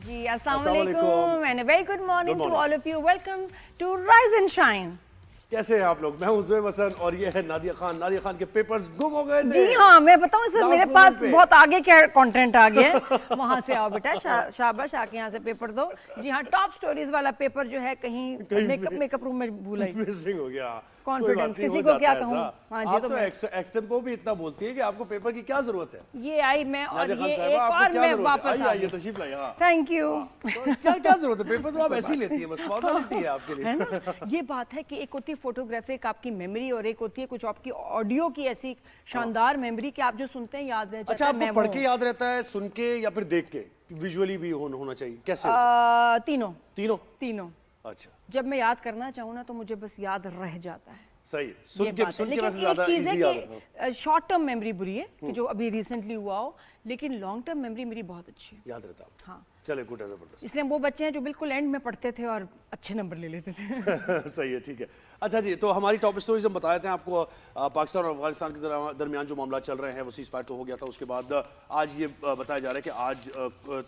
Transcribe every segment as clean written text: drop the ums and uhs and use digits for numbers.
जी अस्सलाम वालेकुम and very good morning to all of you. Welcome to rise and shine. कैसे हैं आप लोग? मैं हूं ज़ुबैर हसन और ये है नादिया खान। नादिया खान के पेपर्स गुम हो गए थे। जी हाँ, मैं बताऊं इस वक्त मेरे पास बहुत आगे क्या कंटेंट आ गया है। वहां से आओ बेटा, शाबाश, आके यहाँ से पेपर दो। जी हाँ, टॉप स्टोरीज वाला पेपर जो है कहीं मेकअप रूम में भूला, मिसिंग हो गया। कॉन्फिडेंस किसी को क्या कहूँ। हाँ जी, तो एक्सटेम्पो भी इतना बोलती है कि आपको पेपर की क्या जरूरत है। ये आई मैं और ये एक और मैं वापस आ गई। तशरीफ लाइए। Thank you. क्या जरूरत है? पेपर तो आप ऐसे ही लेती है, बस फॉर्मेलिटी है आपके लिए, है ना। ये बात है कि एक होती है फोटोग्राफिक आपकी मेमोरी और एक होती है कुछ आपकी ऑडियो की ऐसी शानदार मेमोरी कि आप जो सुनते हैं याद रह जाता है। अच्छा, आपको पढ़ के याद रहता है, सुन के या फिर देख के? विजुअली भी होना चाहिए, कैसे? तीनों तीनों तीनों। अच्छा, जब मैं याद करना चाहूँ ना तो मुझे बस याद रह जाता है। सही है। सुन के वैसे ज्यादा इजी याद है। शॉर्ट टर्म मेमोरी बुरी है कि जो अभी रिसेंटली हुआ हो, लेकिन लॉन्ग टर्म मेमोरी मेरी बहुत अच्छी है, याद रहता। हाँ, चले, गुड है, जबरदस्त। इसलिए वो बच्चे हैं जो बिल्कुल एंड में पढ़ते थे और अच्छे नंबर ले लेते थे। सही है, ठीक है। अच्छा जी, तो हमारी टॉप स्टोरीज हम बताए थे आपको। पाकिस्तान और अफगानिस्तान के दरमियान जो मामला चल रहे हैं वो सीज फायर तो हो गया था। उसके बाद आज ये बताया जा रहा है कि आज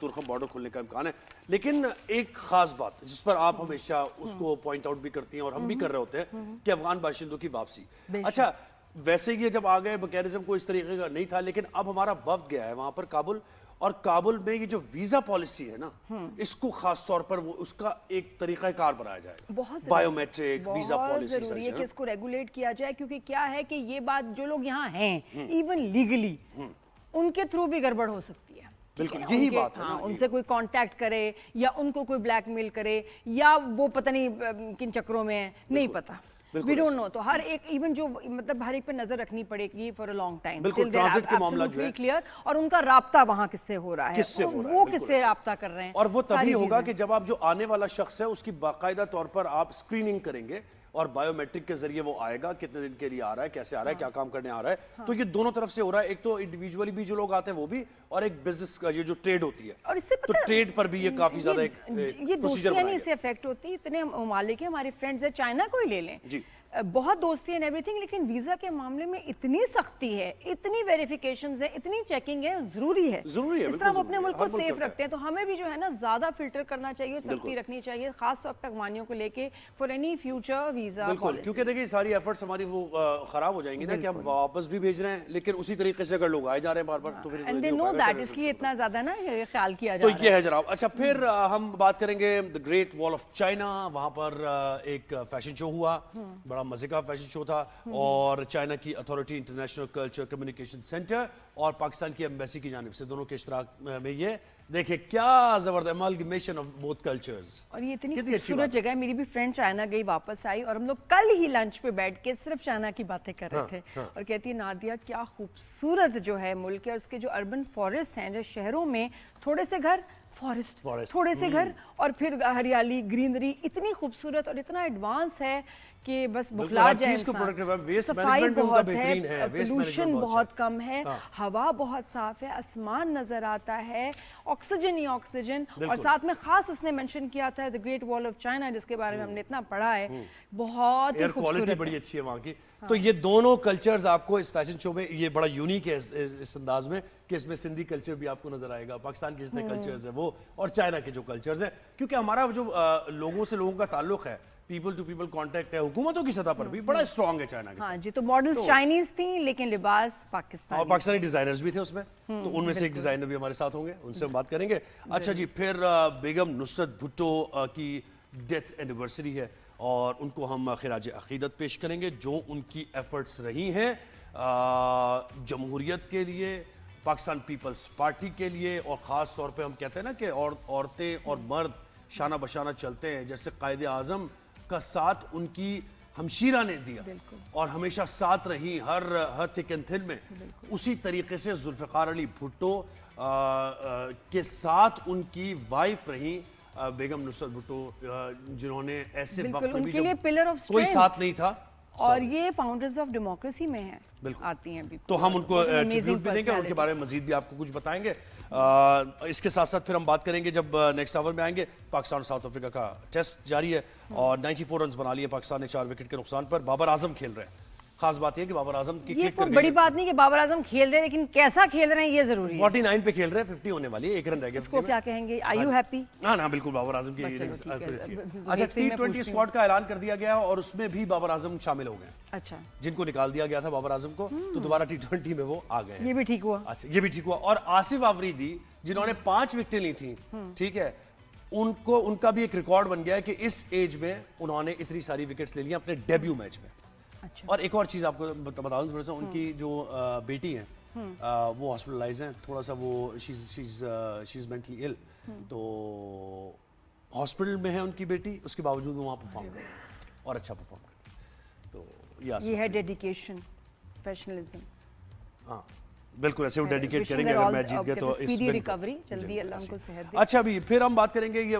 तुर्कम बॉर्डर खुलने का इम्कान है। लेकिन एक खास बात जिस पर आप हमेशा उसको पॉइंट आउट भी करती हैं और हम भी कर रहे होते हैं कि अफगान बाशिंदों की वापसी। अच्छा, वैसे ये जब आ गए मैकेनिज्म को इस तरीके का नहीं था, लेकिन अब हमारा वफ्द गया है वहां पर काबुल, और काबुल में ये जो वीजा पॉलिसी है ना, इसको खास तौर पर वो उसका एक तरीका कार बनाया जाएगा। बहुत बायोमेट्रिक वीजा पॉलिसी जरूरी है कि इसको रेगुलेट किया जाए, क्योंकि क्या है कि ये बात जो लोग यहाँ हैं इवन लीगली उनके थ्रू भी गड़बड़ हो सकती है। बिल्कुल यही बात है ना। उनसे कोई कांटेक्ट करे या उनको कोई ब्लैकमेल करे या वो पता नहीं किन चक्रों में है, नहीं पता, वी डोंट नो। तो हर एक इवन जो मतलब हर एक पे नजर रखनी पड़ेगी फॉर अ लॉन्ग टाइम। बिल्कुल, ट्रांजिट के मामला जो है क्लियर, और उनका राब्ता वहां किससे हो रहा है, वो किससे राब्ता कर रहे हैं, और वो तभी होगा कि जब आप जो आने वाला शख्स है उसकी बाकायदा तौर पर आप स्क्रीनिंग करेंगे और बायोमेट्रिक के जरिए वो आएगा, कितने दिन के लिए आ रहा है, कैसे आ रहा है, क्या काम करने आ रहा है। तो ये दोनों तरफ से हो रहा है, एक तो इंडिविजुअली भी जो लोग आते हैं वो भी, और एक बिजनेस का ये जो ट्रेड होती है, और इससे तो ट्रेड पर भी ये काफी ज्यादा एक प्रोसीजर बनाया इससे इफेक्ट होती है। इतने ममालिक है, हमारे फ्रेंड्स है, चाइना को ही ले लें जी, बहुत दोस्ती एंड एवरीथिंग, लेकिन वीजा के मामले में इतनी सख्ती है, इतनी वेरिफिकेशंस है, इतनी चेकिंग है, जरूरी है। इस तरह हम अपने मुल्क को सेफ रखते हैं, तो हमें भी जो है ना ज्यादा फिल्टर करना चाहिए, सख्ती रखनी चाहिए, खास तौर पर अफगानियों को लेके for any future visa policy. क्योंकि देखिए सारी एफर्ट्स हमारी वो खराब हो जाएंगी ना कि हम वापस भी भेज रहे हैं, लेकिन उसी तरीके से अगर लोग आए जा रहे हैं बार बार, तो फिर एंड दे नो दैट, इसलिए इतना ज्यादा ना ख्याल किया जा रहा है। तो ये है जनाब। अच्छा, फिर हम बात करेंगे the great wall of China. वहां पर एक फैशन शो हुआ, बड़ा मजे का फैशन शो था, और चाइना की authority, international culture communication centre और पाकिस्तान की एम्बेसी की जानिब से, दोनों के इश्तराक में ये देखिए क्या जबरदस्त अमलगमेशन ऑफ बोथ कल्चर्स। और ये इतनी खूबसूरत जगह है। मेरी भी फ्रेंड चाइना गई, वापस आई, और हम लोग कल ही लंच पे बैठ के सिर्फ चाइना की बातें कर रहे थे। और कहती है नादिया क्या खूबसूरत जो है मुल्क है, उसके जो अर्बन फॉरेस्ट हैं, जो शहरों में थोड़े से घर फॉरेस्ट, थोड़े से घर और फिर हरियाली, ग्रीनरी, इतनी खूबसूरत और इतना एडवांस है कि बस बुखला जाए इंसान। सफाई बहुत है, पोल्यूशन बहुत कम है, हवा बहुत साफ है, आसमान नजर आता है, ऑक्सीजन ही ऑक्सीजन, और साथ में खास उसने मेंशन किया था the great wall of China, जिसके बारे में हमने इतना पढ़ा है, बहुत ही क्वालिटी बड़ी अच्छी है वहाँ की। तो ये दोनों कल्चर्स आपको इस फैशन शो में, ये बड़ा यूनिक है इस अंदाज में कि इसमें सिंधी कल्चर भी आपको नजर आएगा, पाकिस्तान के जितने कल्चर्स है वो, और चाइना के जो कल्चर्स है, क्योंकि हमारा जो लोगों से लोगों का ताल्लुक है, पीपल टू पीपल कांटेक्ट है, हुकूमतों की सतह पर भी बड़ा स्ट्रांग है चाइना के साथ। हाँ जी, तो मॉडल्स चाइनीज थी लेकिन लिबास पाकिस्तानी, और पाकिस्तानी डिजाइनर्स भी थे उसमें, तो उनमें से एक डिजाइनर भी हमारे साथ होंगे, उनसे हम बात करेंगे। अच्छा जी, फिर बेगम नुसरत भुट्टो की डेथ एनिवर्सरी है और उनको हम खिराज अकीदत पेश करेंगे, जो उनकी एफर्ट्स रही हैं जमहूरियत के लिए, पाकिस्तान पीपल्स पार्टी के लिए, और ख़ास तौर पे हम कहते हैं ना कि औरतें और मर्द शाना बशाना चलते हैं, जैसे कायदे आज़म का साथ उनकी हमशीरा ने दिया और हमेशा साथ रही हर थिक एंड थिन में, उसी तरीके से जुल्फ़िकार अली भुट्टो के साथ उनकी वाइफ रही बेगम नुसरत भुट्टो, जिन्होंने ऐसे वक्त में भी जब कोई साथ नहीं था, और ये फाउंडर्स ऑफ डेमोक्रेसी में है, आती हैं, तो हम उनको ट्रिब्यूट भी देंगे और उनके बारे में मजीद भी आपको कुछ बताएंगे। इसके साथ साथ फिर हम बात करेंगे जब नेक्स्ट आवर में आएंगे, पाकिस्तान साउथ अफ्रीका का टेस्ट जारी है और 94 रन बना लिए पाकिस्तान ने 4 विकेट के नुकसान पर। बाबर आजम खेल रहे हैं, खास बात यह कि बाबर आजम की ये किक कोई कर बड़ी गई। बात नहीं कि बाबर आजम खेल रहे हैं, लेकिन कैसा खेल रहे हैं ये जरूरी है। 49 पे खेल रहे हैं, 50 होने वाली है, 1 रन रह गया। इसको क्या कहेंगे, आर यू हैप्पी? ना ना बिल्कुल बाबर आजम की बस चलो, innings ठीक है। बिल्कुल अच्छी है। ज़ुबैर अच्छा, से मैं T20 पूछती स्क्वाड का ऐलान कर दिया गया और उसमें भी बाबर आजम शामिल हो गए, अच्छा, जिनको निकाल दिया गया था बाबर आजम को, तो दोबारा T20 में वो आ गए हैं। ये भी ठीक हुआ। अच्छा, ये भी ठीक हुआ। और आसिफ आफरीदी जिन्होंने 5 विकेटें ली थी, ठीक है, उनका भी एक रिकॉर्ड बन गया है कि इस एज में उन्होंने इतनी सारी विकेट्स ले ली अपने डेब्यू मैच में। अच्छा, और एक और चीज आपको बता दूं थोड़ा सा, उनकी जो बेटी है वो हॉस्पिटलाइज हैं, थोड़ा सा वो शी इज मेंटली इल, तो हॉस्पिटल में है उनकी बेटी, उसके बावजूद वो वहाँ परफॉर्म कर रहे हैं और अच्छा परफॉर्म कर रहे हैं। तो ये है डेडिकेशन, प्रोफेशनलिज्म। हाँ बिल्कुल, ऐसे वो डेडिकेट Wishing करेंगे her अगर all मैच जीत गए तो इस speedy win को। recovery, जल्दी जी, अल्लाह ऐसे। उनको सेहत दे। अच्छा, अभी फिर हम बात करेंगे, ये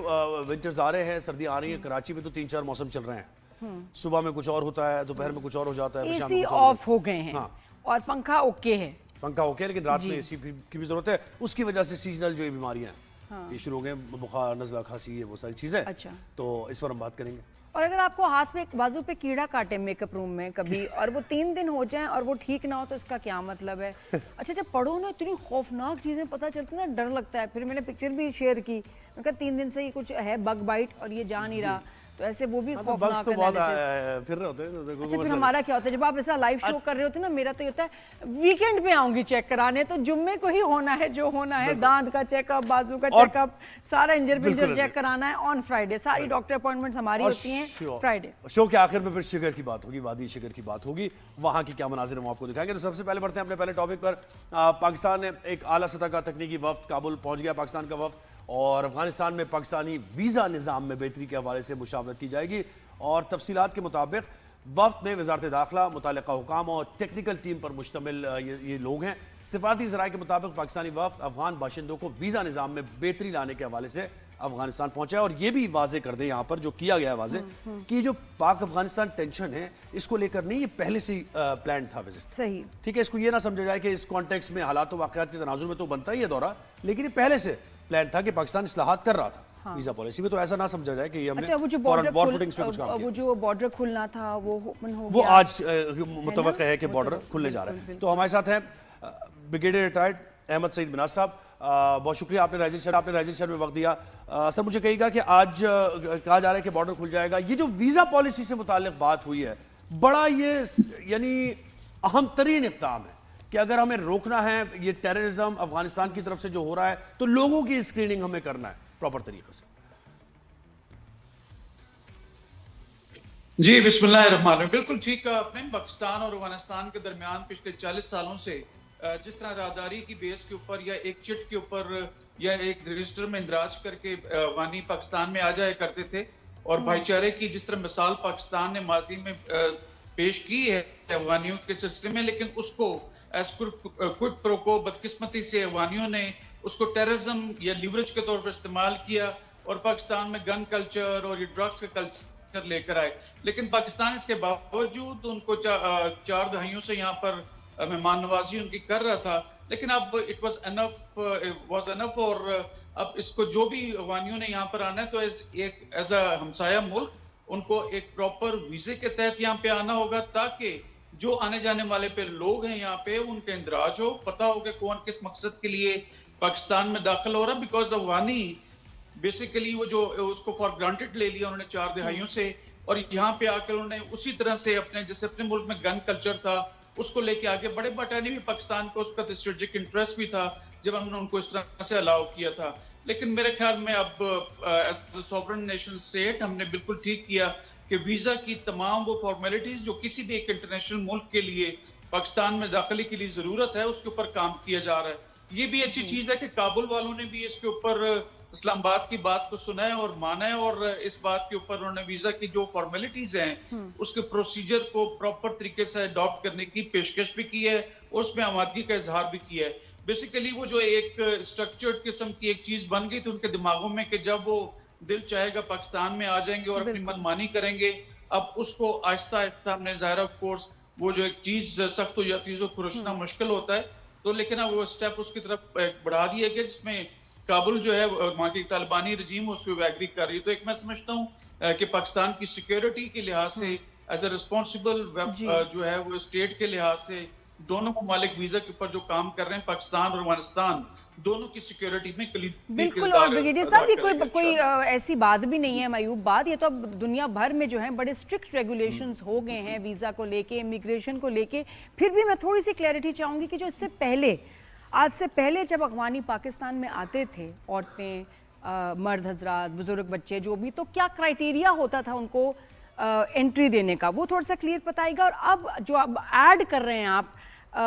विंटर्स आ रहे हैं, सर्दियां आ रही हैं, कराची में तो 3-4 मौसम चल रहे हैं, सुबह में कुछ और होता है, दोपहर में कुछ और हो जाता है, शाम में एसी कुछ और ऑफ हो गए हैं हाँ। और पंखा ओके है। पंखा ओके, लेकिन रात में एसी की भी जरूरत है, उसकी वजह से सीजनल जो ये बीमारियां हैं ये शुरू हो गए, बुखार, नज़ला, खांसी, ये वो सारी चीजें। अच्छा। तो इस पर हम बात करेंगे। और अगर आपको हाथ पे बाजू पे कीड़ा काटे मेकअप रूम में कभी और वो 3 दिन हो जाए और वो ठीक ना हो तो इसका क्या मतलब है? अच्छा, जब पढ़ो ना इतनी खौफनाक चीजें पता चलती है ना, डर लगता है। फिर मैंने पिक्चर भी शेयर की, मैंने कहा 3 दिन से ही कुछ है बग बाइट और ये जा नहीं रहा, तो ऐसे वो भी बग्स खौफनाक तो बहुत एनालिसिस। फिर रहे होते हैं, तो देखो अच्छा, फिर मसला- हमारा क्या होता है जब आप ऐसा लाइव शो कर रहे होते हैं ना, मेरा तो ये होता है वीकेंड पे आऊंगी चेक कराने, तो जुम्मे को ही होना है जो होना है, दांत का चेकअप, बाजू का और- चेकअप, सारा इंजर बिल्कुल पिंजर ऐसे। चेक कराना है ऑन फ्राइडे। सारी डॉक्टर अपॉइंटमेंट्स हमारी और होती हैं शो- फ्राइडे। शो के आखिर में फिर शिगर की बात होगी, वादी शिगर की बात होगी, वहां की क्या मनाजिर हम आपको दिखाएंगे। तो सबसे पहले बढ़ते हैं अपने पहले टॉपिक पर। पाकिस्तान ने एक आला सतह का तकनीकी वफ्द, काबुल पहुंच गया पाकिस्तान का वफ्द, और अफगानिस्तान में पाकिस्तानी वीज़ा निज़ाम में बेहतरी के हवाले से मुशावरत की जाएगी। और तफसीलात के मुताबिक वफ्द में वजारत दाखिला, मुतल्लिका हुकाम और टेक्निकल टीम पर मुश्तमिल ये लोग हैं। सिफारती ज़राए के मुताबिक पाकिस्तानी वफ्द अफगान बाशिंदों को वीज़ा निज़ाम में बेहतरी लाने के हवाले से अफगानिस्तान पहुंचा है। और ये भी वाजे कर दें यहाँ पर, जो किया गया है वाजे, कि जो पाक अफगानिस्तान टेंशन है इसको लेकर नहीं, ये पहले से ही प्लान था विजिट। सही, ठीक है, इसको ये ना समझा जाए कि इस कॉन्टेक्स्ट में हालात वाक़यात के तनाजुर में तो बनता ही है दौरा, लेकिन ये पहले से प्लान था कि पाकिस्तान इस्लाहात कर रहा था वीजा पॉलिसी में, तो ऐसा ना समझा जाए कि ये हमने अच्छा, वो जो फौरन वॉर फुटिंग्स पे कुछ काम वो किया। जो बॉर्डर खुलना था वो ओपन हो वो गया। आज मुतवक्का है कि बॉर्डर खुलने जा रहा है। बिल्कुल। तो हमारे साथ हैं ब्रिगेडियर रिटायर्ड अहमद सईद मिनाज साहब। बहुत शुक्रिया, आपने राइजिंग शहर में वक्त दिया। सर, मुझे कहिएगा कि आज कहा जा रहा है कि बॉर्डर खुल जाएगा, ये जो वीजा पॉलिसी से मुताल्लिक बात हुई है, बड़ा ये यानी अहम तरीन इक़दाम है कि अगर हमें रोकना है ये टेररिज्म अफगानिस्तान की तरफ से जो हो रहा है, तो लोगों की स्क्रीनिंग हमें करना है प्रॉपर तरीके से। जी, बिस्मिल्लाहिर्रहमानिर्रहीम। बिल्कुल ठीक कहा आपने। पाकिस्तान और अफगानिस्तान के दरमियान पिछले 40 सालों से जिस तरह राहदारी की बेस के ऊपर या एक चिट के ऊपर या एक रजिस्टर में इंदराज करके अफगानी पाकिस्तान में आ जाया करते थे, और भाईचारे की जिस तरह मिसाल पाकिस्तान ने माजी में पेश की है अफगानियों के सिलसिले में, लेकिन उसको क्विड प्रो को बदकिस्मती से अफगानियों ने उसको टेररिज्म या लीवरेज के तौर पर इस्तेमाल किया और पाकिस्तान में गन कल्चर और ये ड्रग्स का कल्चर लेकर आए। लेकिन पाकिस्तान इसके बावजूद उनको 4 दहाइयों से यहाँ पर मेहमान नवाजी उनकी कर रहा था, लेकिन अब इट वाज एनफ और अब इसको जो भी अफगानियों ने यहाँ पर आना है तो एज अ हमसाया मुल्क उनको एक प्रॉपर वीजे के तहत यहाँ पे आना होगा, ताकि जो आने जाने वाले पे लोग हैं यहाँ पे उनका इंदराज हो, पता हो कि कौन किस मकसद के लिए पाकिस्तान में दाखिल हो रहा है। बिकॉज अफगानी बेसिकली वो जो उसको फॉर ग्रांटेड ले लिया उन्होंने 4 दहाइयों से, और यहाँ पे आकर उन्होंने उसी तरह से अपने जैसे अपने मुल्क में गन कल्चर था उसको लेके आगे बड़े। बटानी भी पाकिस्तान को उसका स्ट्रेटेजिक इंटरेस्ट भी था जब हमने उनको इस तरह से अलाउ किया था। लेकिन मेरे ख्याल में अब as a sovereign national state हमने बिल्कुल ठीक किया कि वीजा की तमाम वो फॉर्मेलिटीज जो किसी भी एक इंटरनेशनल मुल्क के लिए पाकिस्तान में दाखिले के लिए जरूरत है उसके ऊपर काम किया जा रहा है। ये भी अच्छी चीज है कि काबुल वालों ने भी इसके ऊपर इस्लामाबाद की बात को सुना है और माना है, और इस बात के ऊपर उन्होंने वीजा की जो फॉर्मेलिटीज हैं उसके प्रोसीजर को प्रॉपर तरीके से अडॉप्ट करने की पेशकश भी की है और उसमें आमादगी का इजहार भी किया है। बेसिकली वो जो एक स्ट्रक्चर्ड किस्म की एक चीज बन गई थी उनके दिमागों में कि जब वो दिल चाहेगा पाकिस्तान में आ जाएंगे और अपनी मनमानी करेंगे, अब उसको आहिस्ता आहिस्ता हमने ज़ाहिर ऑफ कोर्स वो जो एक चीज सख्त हो जाती है उसको खुरशना मुश्किल होता है, तो लेकिन अब वो स्टेप उसकी तरफ बढ़ा दिया गया जिसमें काबुल जो है वहाँ की तालिबानी रजीम उसको एग्री कर रही है। तो एक मैं समझता हूँ कि पाकिस्तान की सिक्योरिटी के लिहाज से एज अ रिस्पॉन्सिबल जी। जो है वो स्टेट के लिहाज से दोनों ममालिक वीजा के ऊपर जो काम कर रहे हैं, पाकिस्तान और अफगानिस्तान दोनों की सिक्योरिटी में कलीदी बिल्कुल। किरदार और ब्रिगेडियर अदा साहब, ये करेगा कोई इंशाअल्लाह। ऐसी बात भी नहीं है मायूब बात, ये तो अब दुनिया भर में जो है बड़े स्ट्रिक्ट रेगुलेशंस हो गए हैं वीज़ा को लेके, इमिग्रेशन को लेके। फिर भी मैं थोड़ी सी क्लैरिटी चाहूँगी कि जो इससे पहले, आज से पहले जब अफगानी पाकिस्तान में आते थे, औरतें, मर्द हजरात, बुजुर्ग, बच्चे, जो भी, तो क्या क्राइटेरिया होता था उनको एंट्री देने का, वो थोड़ा सा क्लियर बताइएगा। और अब जो अब ऐड कर रहे हैं आप,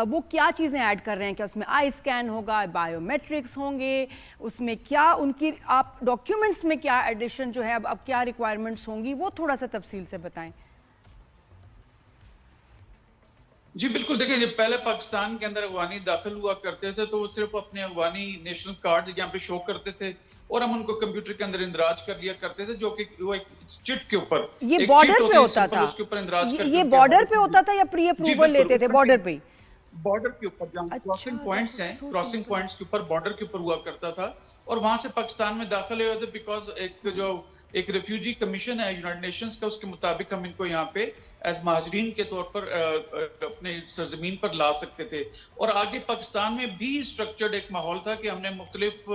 वो क्या चीज़ें ऐड कर रहे हैं? क्या उसमें आई स्कैन होगा, बायोमेट्रिक्स होंगे, उसमें क्या उनकी आप डॉक्यूमेंट्स में क्या एडिशन जो है, अब क्या रिक्वायरमेंट्स होंगी, वो थोड़ा सा तफसील से बताएं। जी बिल्कुल, देखिए जब पहले पाकिस्तान के अंदर अफगानी दाखिल हुआ करते थे तो वो सिर्फ अपने अफगानी नेशनल कार्ड यहाँ पे शो करते थे और हम उनको कंप्यूटर के अंदर इंदराज कर लिया करते थे, जो कि वो एक चिट के ऊपर, ये एक बॉर्डर चिट पे होती है, होता सिंपल था, उसके ऊपर इंदराज करके ये उनके बॉर्डर हवाले पे कर होता दिया। था या प्री जी अप्रूवल बिल्कुल, लेते थे ऊपर बॉर्डर पे ही? बॉर्डर के ऊपर जहाँ अच्छा, क्रॉसिंग पॉइंट्स हैं, so क्रॉसिंग simple। पॉइंट्स के ऊपर बॉर्डर के ऊपर हुआ करता था और वहां से पाकिस्तान में दाखिल हुए थे, बिकॉज एक रेफ्यूजी कमीशन है यूनाइटेड नेशंस का, उसके मुताबिक हम इनको यहाँ पे एज महाजरीन के तौर पर अपने सरजमीन पर ला सकते थे। और आगे पाकिस्तान में भी स्ट्रक्चर्ड एक माहौल था कि हमने मुख्तलिफ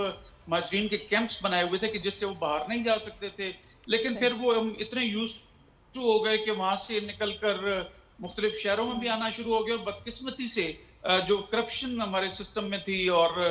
महाजरीन के कैंप्स बनाए हुए थे कि जिससे वो बाहर नहीं जा सकते थे, लेकिन फिर वो हम इतने यूज टू हो गए कि वहां से निकल कर मुख्तलिफ शहरों में भी आना शुरू हो गया। और बदकिस्मती से जो करप्शन हमारे सिस्टम में थी और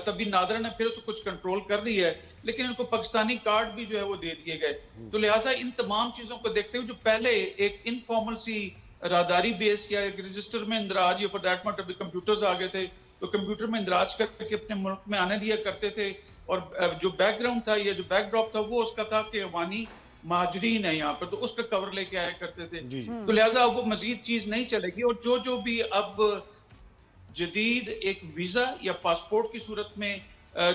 तभी नादर ने फिर उसको कुछ कंट्रोल कर ली है, लेकिन इनको पाकिस्तानी कार्ड भी जो है वो दे दिए गए। तो लिहाजा इन तमाम चीजों को देखते हुए जो पहले एक इनफॉर्मल सी राहदारी बेस या एक रजिस्टर में इंदराज या फॉर दैट मैटर अभी कंप्यूटर्स आ गए थे, तो कंप्यूटर में इंदराज करके अपने मुल्क में आने दिया करते थे। और जो बैकग्राउंड था या जो बैकड्रॉप था वो उसका था कि अफगानी महाजरीन है यहाँ पर, तो उसका कवर लेके आया करते थे। तो लिहाजा अब वो मजीद चीज नहीं चलेगी और जो भी अब जदीद एक वीजा या पासपोर्ट की सूरत में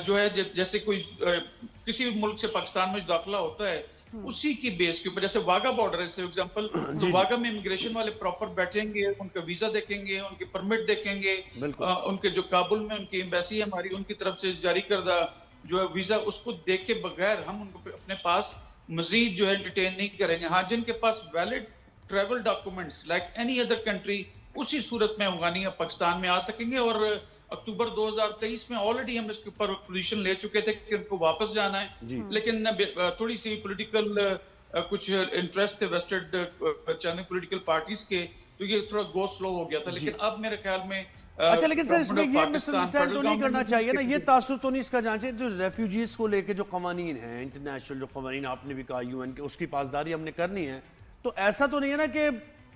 जो है जैसे कोई किसी भी मुल्क से पाकिस्तान में दाखिला होता है उसी की बेस के ऊपर, जैसे वाघा बॉर्डर है फॉर एग्जांपल, तो वाघा में इमिग्रेशन वाले प्रॉपर बैठेंगे, उनका वीजा देखेंगे, उनके परमिट देखेंगे, उनके जो काबुल में उनकी एम्बेसी है हमारी, उनकी तरफ से जारी करदा जो है वीजा, उसको देख के बगैर हम उनको अपने पास मजीद जो है एंटरटेन नहीं करेंगे। हाँ, जिनके पास valid travel documents like any other country, उसी सूरत में अफगानी पाकिस्तान में आ सकेंगे। और अक्टूबर 2023 में ऑलरेडी हम इसके ऊपर पोजीशन ले चुके थे कि उनको वापस जाना है, लेकिन थोड़ी सी पॉलिटिकल कुछ इंटरेस्ट थे वेस्टेड चंद पॉलिटिकल पार्टीज के, तो ये थोड़ा गो स्लो हो गया था। लेकिन अब मेरे ख्याल में अच्छा, लेकिन सर इसमें ये मिसअंडरस्टैंड तो नहीं करना चाहिए ना, ये तासुर तो नहीं इसका जांचे जो रेफ्यूजीज को लेके जो कवानीन है, इंटरनेशनल जो कवानीन आपने भी कहा यूएन के, उसकी पासदारी हमने करनी है, तो ऐसा तो नहीं है ना कि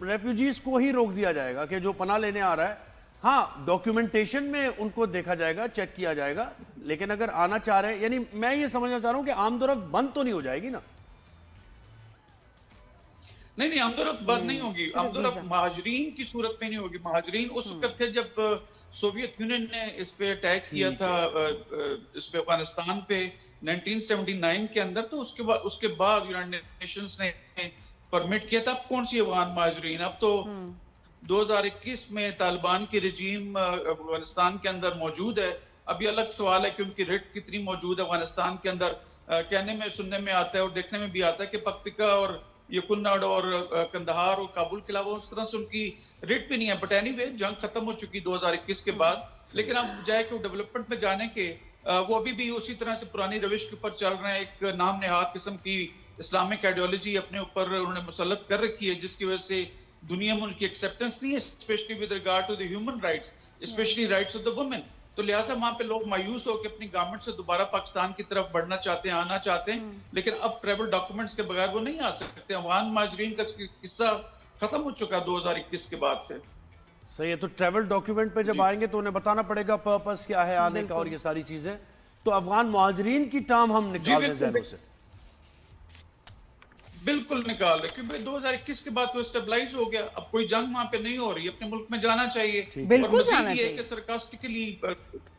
रेफ्यूजीज को ही रोक दिया जाएगा कि जो पनाह लेने आ रहा है, हाँ डॉक्यूमेंटेशन में उनको देखा जाएगा, चेक किया जाएगा, लेकिन अगर आना चाह रहे हैं, यानी मैं ये समझना चाह रहा हूं कि आमदोरफ्त बंद तो नहीं हो जाएगी ना? नहीं, आमदोरफ्त बंद नहीं होगी। आमदोरफ्त महाजरीन की सूरत में नहीं होगी। महाजरीन उस वक्त थे जब सोवियत यूनियन ने इस पे अटैक किया था, इस पे अफगानिस्तान पे 1979 के अंदर, तो उसके बाद यूनाइटेड नेशंस ने परमिट किया था। अब कौन सी अफगान महाजरीन, अब तो 2021 में तालिबान की रजीम अफगानिस्तान के अंदर मौजूद है। अब ये अलग सवाल है कि उनकी रेट कितनी मौजूद है अफगानिस्तान के अंदर। कहने में सुनने में आता है और देखने में भी आता है कि पख्तिका और ये कुन्नाड़ और कंदहार और काबुल के अलावा उस तरह से उनकी रेट भी नहीं है। बट एनीवे जंग खत्म हो चुकी 2021 के बाद, लेकिन अब जाए कि डेवलपमेंट में जाने के वो अभी भी उसी तरह से पुरानी रविश के ऊपर चल रहे हैं। एक नाम नेहाद किस्म की इस्लामिक आइडियोलॉजी अपने ऊपर उन्होंने मुसल्लत कर रखी है, जिसकी वजह से दुनिया में उनकी एक्सेप्टेंस नहीं है, specially with regard to the human rights, specially rights of the women. तो लिहाजा वहां पे लोग मायूस होकर अपनी गवर्नमेंट से दोबारा पाकिस्तान की तरफ बढ़ना चाहते हैं, आना चाहते हैं, लेकिन अब ट्रैवल डॉक्यूमेंट्स के बगैर वो नहीं आ सकते। अफगान माजरीन का किस्सा खत्म हो चुका 2021 के बाद से। सही है, तो ट्रैवल डॉक्यूमेंट पे जब आएंगे तो उन्हें बताना पड़ेगा पर्पस क्या है आने का और ये सारी चीजें। तो अफगान मुहाजिरीन की टर्म हम निकाल दें जहनों से, बिल्कुल निकाल रहे, क्योंकि 2021 के बाद तो स्टेबलाइज हो गया, अब कोई जंग वहां पे नहीं हो रही, अपने मुल्क में जाना चाहिए। बिल्कुल जाना चाहिए, सरकास्टिकली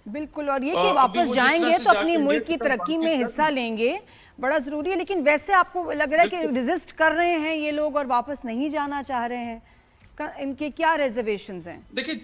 बिल्कुल। और ये कि वापस जाएंगे तो अपनी मुल्क की तरक्की में हिस्सा लेंगे, बड़ा जरूरी है। लेकिन वैसे आपको लग रहा है कि रेजिस्ट कर रहे हैं ये लोग और वापस नहीं जाना चाह रहे हैं, इनके क्या रिजर्वेशंस हैं? देखिए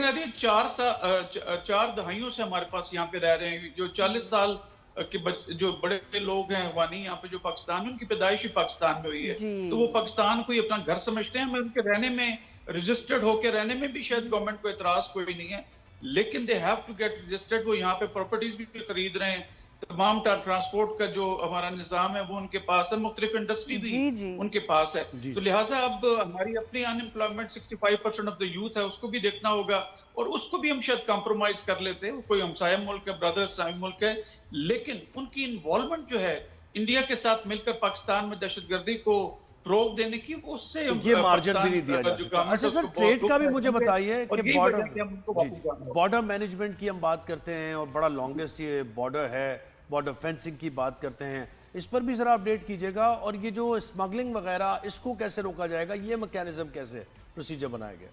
नदी 4 दहाइयों से हमारे पास यहाँ पे रह रहे हैं, जो 40 साल जो बड़े लोग हैं अफगानी यहाँ पे जो पाकिस्तान में, उनकी पैदाइश ही पाकिस्तान में हुई है, जी। तो वो पाकिस्तान को ही अपना घर समझते हैं। मैं उनके रहने में, रजिस्टर्ड होके रहने में भी शायद गवर्नमेंट को एतराज कोई नहीं है, लेकिन they have to get registered. वो यहाँ पे प्रॉपर्टीज भी खरीद रहे हैं, तमाम ट्रांसपोर्ट का जो हमारा निजाम है वो उनके पास है, मुख्तलिफ इंडस्ट्री भी जी, जी। उनके पास है। तो लिहाजा अब हमारी अपनी अनएम्प्लॉयमेंट 65% ऑफ द यूथ है, उसको भी देखना होगा, और उसको भी हम शायद कॉम्प्रोमाइज कर लेते हैं। कोई हमसाया मुल्क है, ब्रदर सामी मुल्क है, लेकिन उनकी इन्वॉल्वमेंट जो है इंडिया के साथ मिलकर पाकिस्तान में दहशतगर्दी को फरोग देने की, उससे ये मार्जिन भी नहीं दिया जा सकता। अच्छा सर, ट्रेड का भी मुझे बताइए कि बॉर्डर मैनेजमेंट की हम बात करते हैं और बड़ा लॉन्गेस्ट ये बॉर्डर है, बॉर्डर फेंसिंग की बात करते हैं, इस पर भी जरा अपडेट कीजिएगा। और ये जो स्मगलिंग वगैरह, इसको कैसे रोका जाएगा, ये मैकेनिज्म कैसे प्रोसीजर बनाया गया?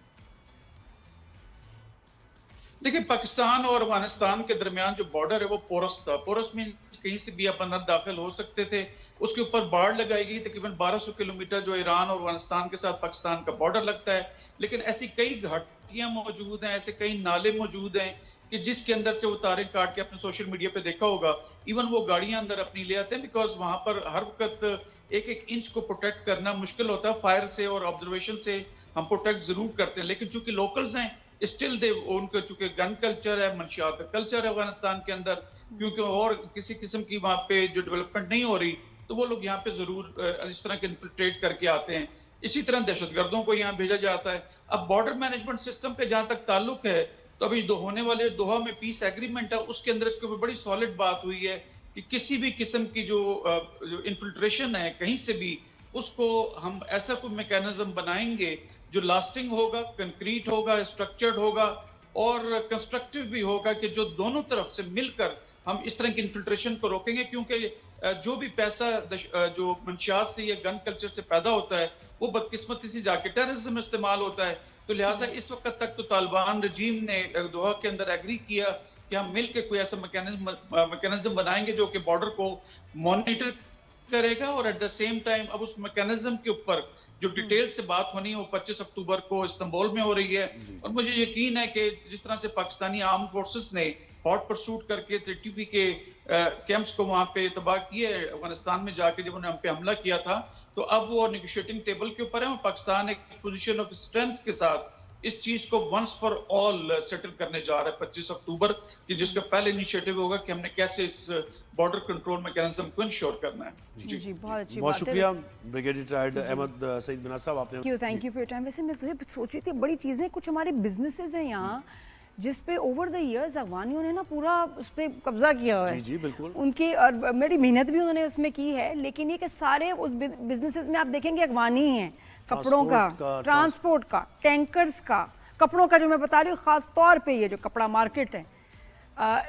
देखिए, पाकिस्तान और अफगानिस्तान के दरमियान जो बॉर्डर है वो पोरस था। पोरस में कहीं से भी आप अंदर दाखिल हो सकते थे। उसके ऊपर बाढ़ लगाई गई, तकरीबन 1200 किलोमीटर जो ईरान और अफगानिस्तान के साथ पाकिस्तान का बॉर्डर लगता है। लेकिन ऐसी कई घाटियां मौजूद हैं, ऐसे कई नाले मौजूद हैं कि जिसके अंदर से वो तारे काट के, आपने सोशल मीडिया पे देखा होगा, इवन वो गाड़ियां अंदर अपनी ले आते हैं, बिकॉज वहां पर हर वक्त एक एक इंच को प्रोटेक्ट करना मुश्किल होता है। फायर से और ऑब्जर्वेशन से हम प्रोटेक्ट जरूर करते हैं, लेकिन चूंकि लोकल्स हैं स्टिल दे, उनका चूंकि गन कल्चर है, मंशियात कल्चर है अफगानिस्तान के अंदर, क्योंकि और किसी किस्म की वहां पे जो डेवलपमेंट नहीं हो रही, तो वो लोग यहाँ पे जरूर इस तरह के इन्फिल्ट्रेट करके आते हैं। इसी तरह दहशतगर्दों को यहाँ भेजा जाता है। अब बॉर्डर मैनेजमेंट सिस्टम पे जहां तक ताल्लुक है, तो अभी होने वाले दोहा में पीस एग्रीमेंट है, उसके अंदर इसके ऊपर बड़ी सॉलिड बात हुई है कि किसी भी किस्म की जो इन्फिल्ट्रेशन है कहीं से भी, उसको हम ऐसा कोई मैकेनिज्म बनाएंगे जो लास्टिंग होगा, कंक्रीट होगा, स्ट्रक्चर्ड होगा और कंस्ट्रक्टिव भी होगा, कि जो दोनों तरफ से मिलकर हम इस तरह की इन्फिल्ट्रेशन को रोकेंगे। क्योंकि जो भी पैसा जो मंशियात से या गन कल्चर से पैदा होता है, वो बदकिस्मती से जाके टेररिज्म में इस्तेमाल होता है। तो लिहाजा इस वक्त तक तो तालिबान रजीम ने दोहा के अंदर एग्री किया कि हम मिलकर कोई ऐसा मैकेनिज्म बनाएंगे जो कि बॉर्डर को मॉनिटर करेगा, और एट द सेम टाइम अब उस मैकेनिज्म के ऊपर जो डिटेल से बात होनी है वो 25 अक्टूबर को इस्तांबुल में हो रही है। और मुझे यकीन है कि जिस तरह से पाकिस्तानी आर्म फोर्सेस ने हॉट परसूट करके टीटीपी के कैंप्स को वहां पे तबाह किए अफगानिस्तान में जाके, जब उन्होंने हम पे हमला किया था, तो अब वो निगोशिएटिंग टेबल के ऊपर है और पाकिस्तान एक पोजीशन ऑफ स्ट्रेंथ के साथ इस चीज को वंस फॉर ऑल सेटल करने जा रहा है 25 अक्टूबर की, जिसका पहले इनिशिएटिव होगा कि हमने कैसे इस बॉर्डर कंट्रोल मैकेनिज्म को इंश्योर करना है। जी, बहुत अच्छी बहुत बात है। शुक्रिया ब्रिगेडियर रिटायर्ड अहमद सईद मिनाज साहब, आपने thank you for your time. वैसे मैं सुहेब सोची थी, बड़ी चीज़ें, कुछ हमारे बिजनेसेस हैं यहाँ जिस पे ओवर द इयर्स अफगानियों ने ना पूरा उस पर कब्जा किया हुआ है। जी बिल्कुल, उनकी और मेरी मेहनत भी उन्होंने उसमें की है, लेकिन ये कि सारे उस बिजनेसेस में आप देखेंगे अफगानी ही हैं। कपड़ों का, ट्रांसपोर्ट का, टैंकर्स का, कपड़ों का जो मैं बता रही हूँ, खास तौर पे ये जो कपड़ा मार्केट है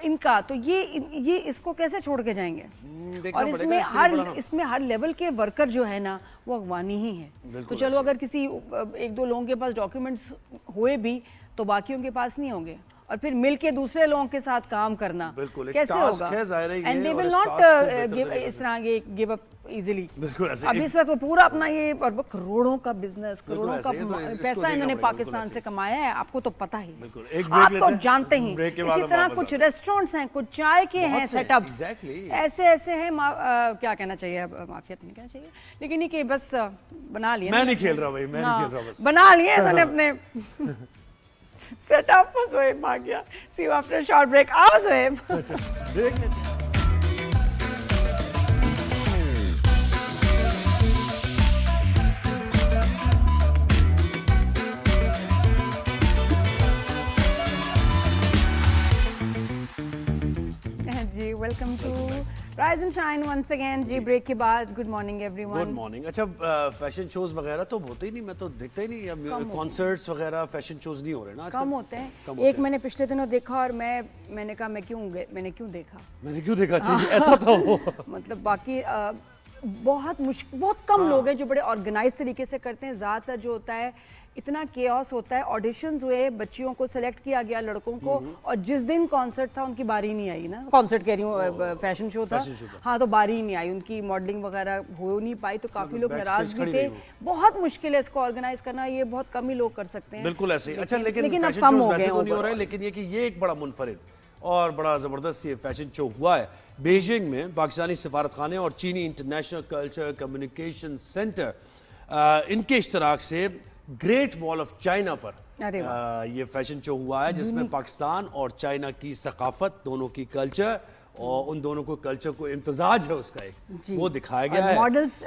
इनका, तो ये इसको कैसे छोड़ के जाएंगे? और इसमें हर लेवल के वर्कर जो है ना वो अफगानी ही है। तो चलो, अगर किसी एक दो लोगों के पास डॉक्यूमेंट्स हुए भी तो बाकियों के पास नहीं होंगे, और फिर मिलके दूसरे लोगों के साथ काम करना कैसे होगा? एंड दे विल नॉट इस तरह गिव अप इजीली। अभी इस वक्त वो पूरा अपना ये और वो करोड़ों का बिजनेस, करोड़ों का पैसा इन्होंने पाकिस्तान से कमाया है, आपको तो पता ही, आप तो जानते ही। इसी तरह कुछ रेस्टोरेंट्स हैं, कुछ चाय के हैं सेटअप्स, ऐसे ऐसे हैं। क्या कहना चाहिए, माफियत नहीं कहना चाहिए, लेकिन ये कि बस बना लिया। मैं नहीं खेल रहा भाई, मैं नहीं खेल रहा, बस बना लिए इन्होंने अपने सेटअप। जोएब भाग गया। See you after short break. आओ जोएब। जी, welcome to rise and shine once again. जी, ब्रेक के बाद good morning everyone. Good morning. अच्छा, फैशन शोज वगैरह तो होते ही नहीं, मैं तो देखता ही नहीं, कॉन्सर्ट्स वगैरह फैशन शोज नहीं हो रहे ना, कम होते हैं। एक मैंने पिछले दिनों देखा और मैंने कहा मैंने क्यों देखा चाहिए ऐसा था वो। मतलब बाकी बहुत कम लोग हैं जो बड़े ऑर्गेनाइज तरीके से करते हैं। ज़्यादातर जो होता है इतना केओस होता है। ऑडिशंस हुए, बच्चियों को सेलेक्ट किया गया, लड़कों को, और जिस दिन कॉन्सर्ट था उनकी बारी नहीं आई ना। कॉन्सर्ट कह रही हूँ, फैशन शो था, हाँ, तो बारी नहीं आई उनकी, मॉडलिंग वगैरह हो नहीं पाई, तो काफी लोग नाराज भी थे। बहुत मुश्किल है इसको ऑर्गेनाइज करना, ये बहुत कम ही लोग कर सकते हैं। बिल्कुल ऐसे। अच्छा, लेकिन अब कम हो गए नहीं हो रहा है, लेकिन ये कि ये एक बड़ा मुनफरिद और बड़ा जबरदस्त ये फैशन शो हुआ है बीजिंग में पाकिस्तानी सफारत खाने और चीनी इंटरनेशनल कल्चर कम्युनिकेशन सेंटर इनके इश्तराक से ग्रेट वॉल ऑफ चाइना पर अरे ये फैशन शो हुआ है जिसमें पाकिस्तान और चाइना की सकाफत, दोनों की कल्चर और उन दोनों को कल्चर को इम्तजाज है उसका एक वो दिखाया गया है। मॉडल्स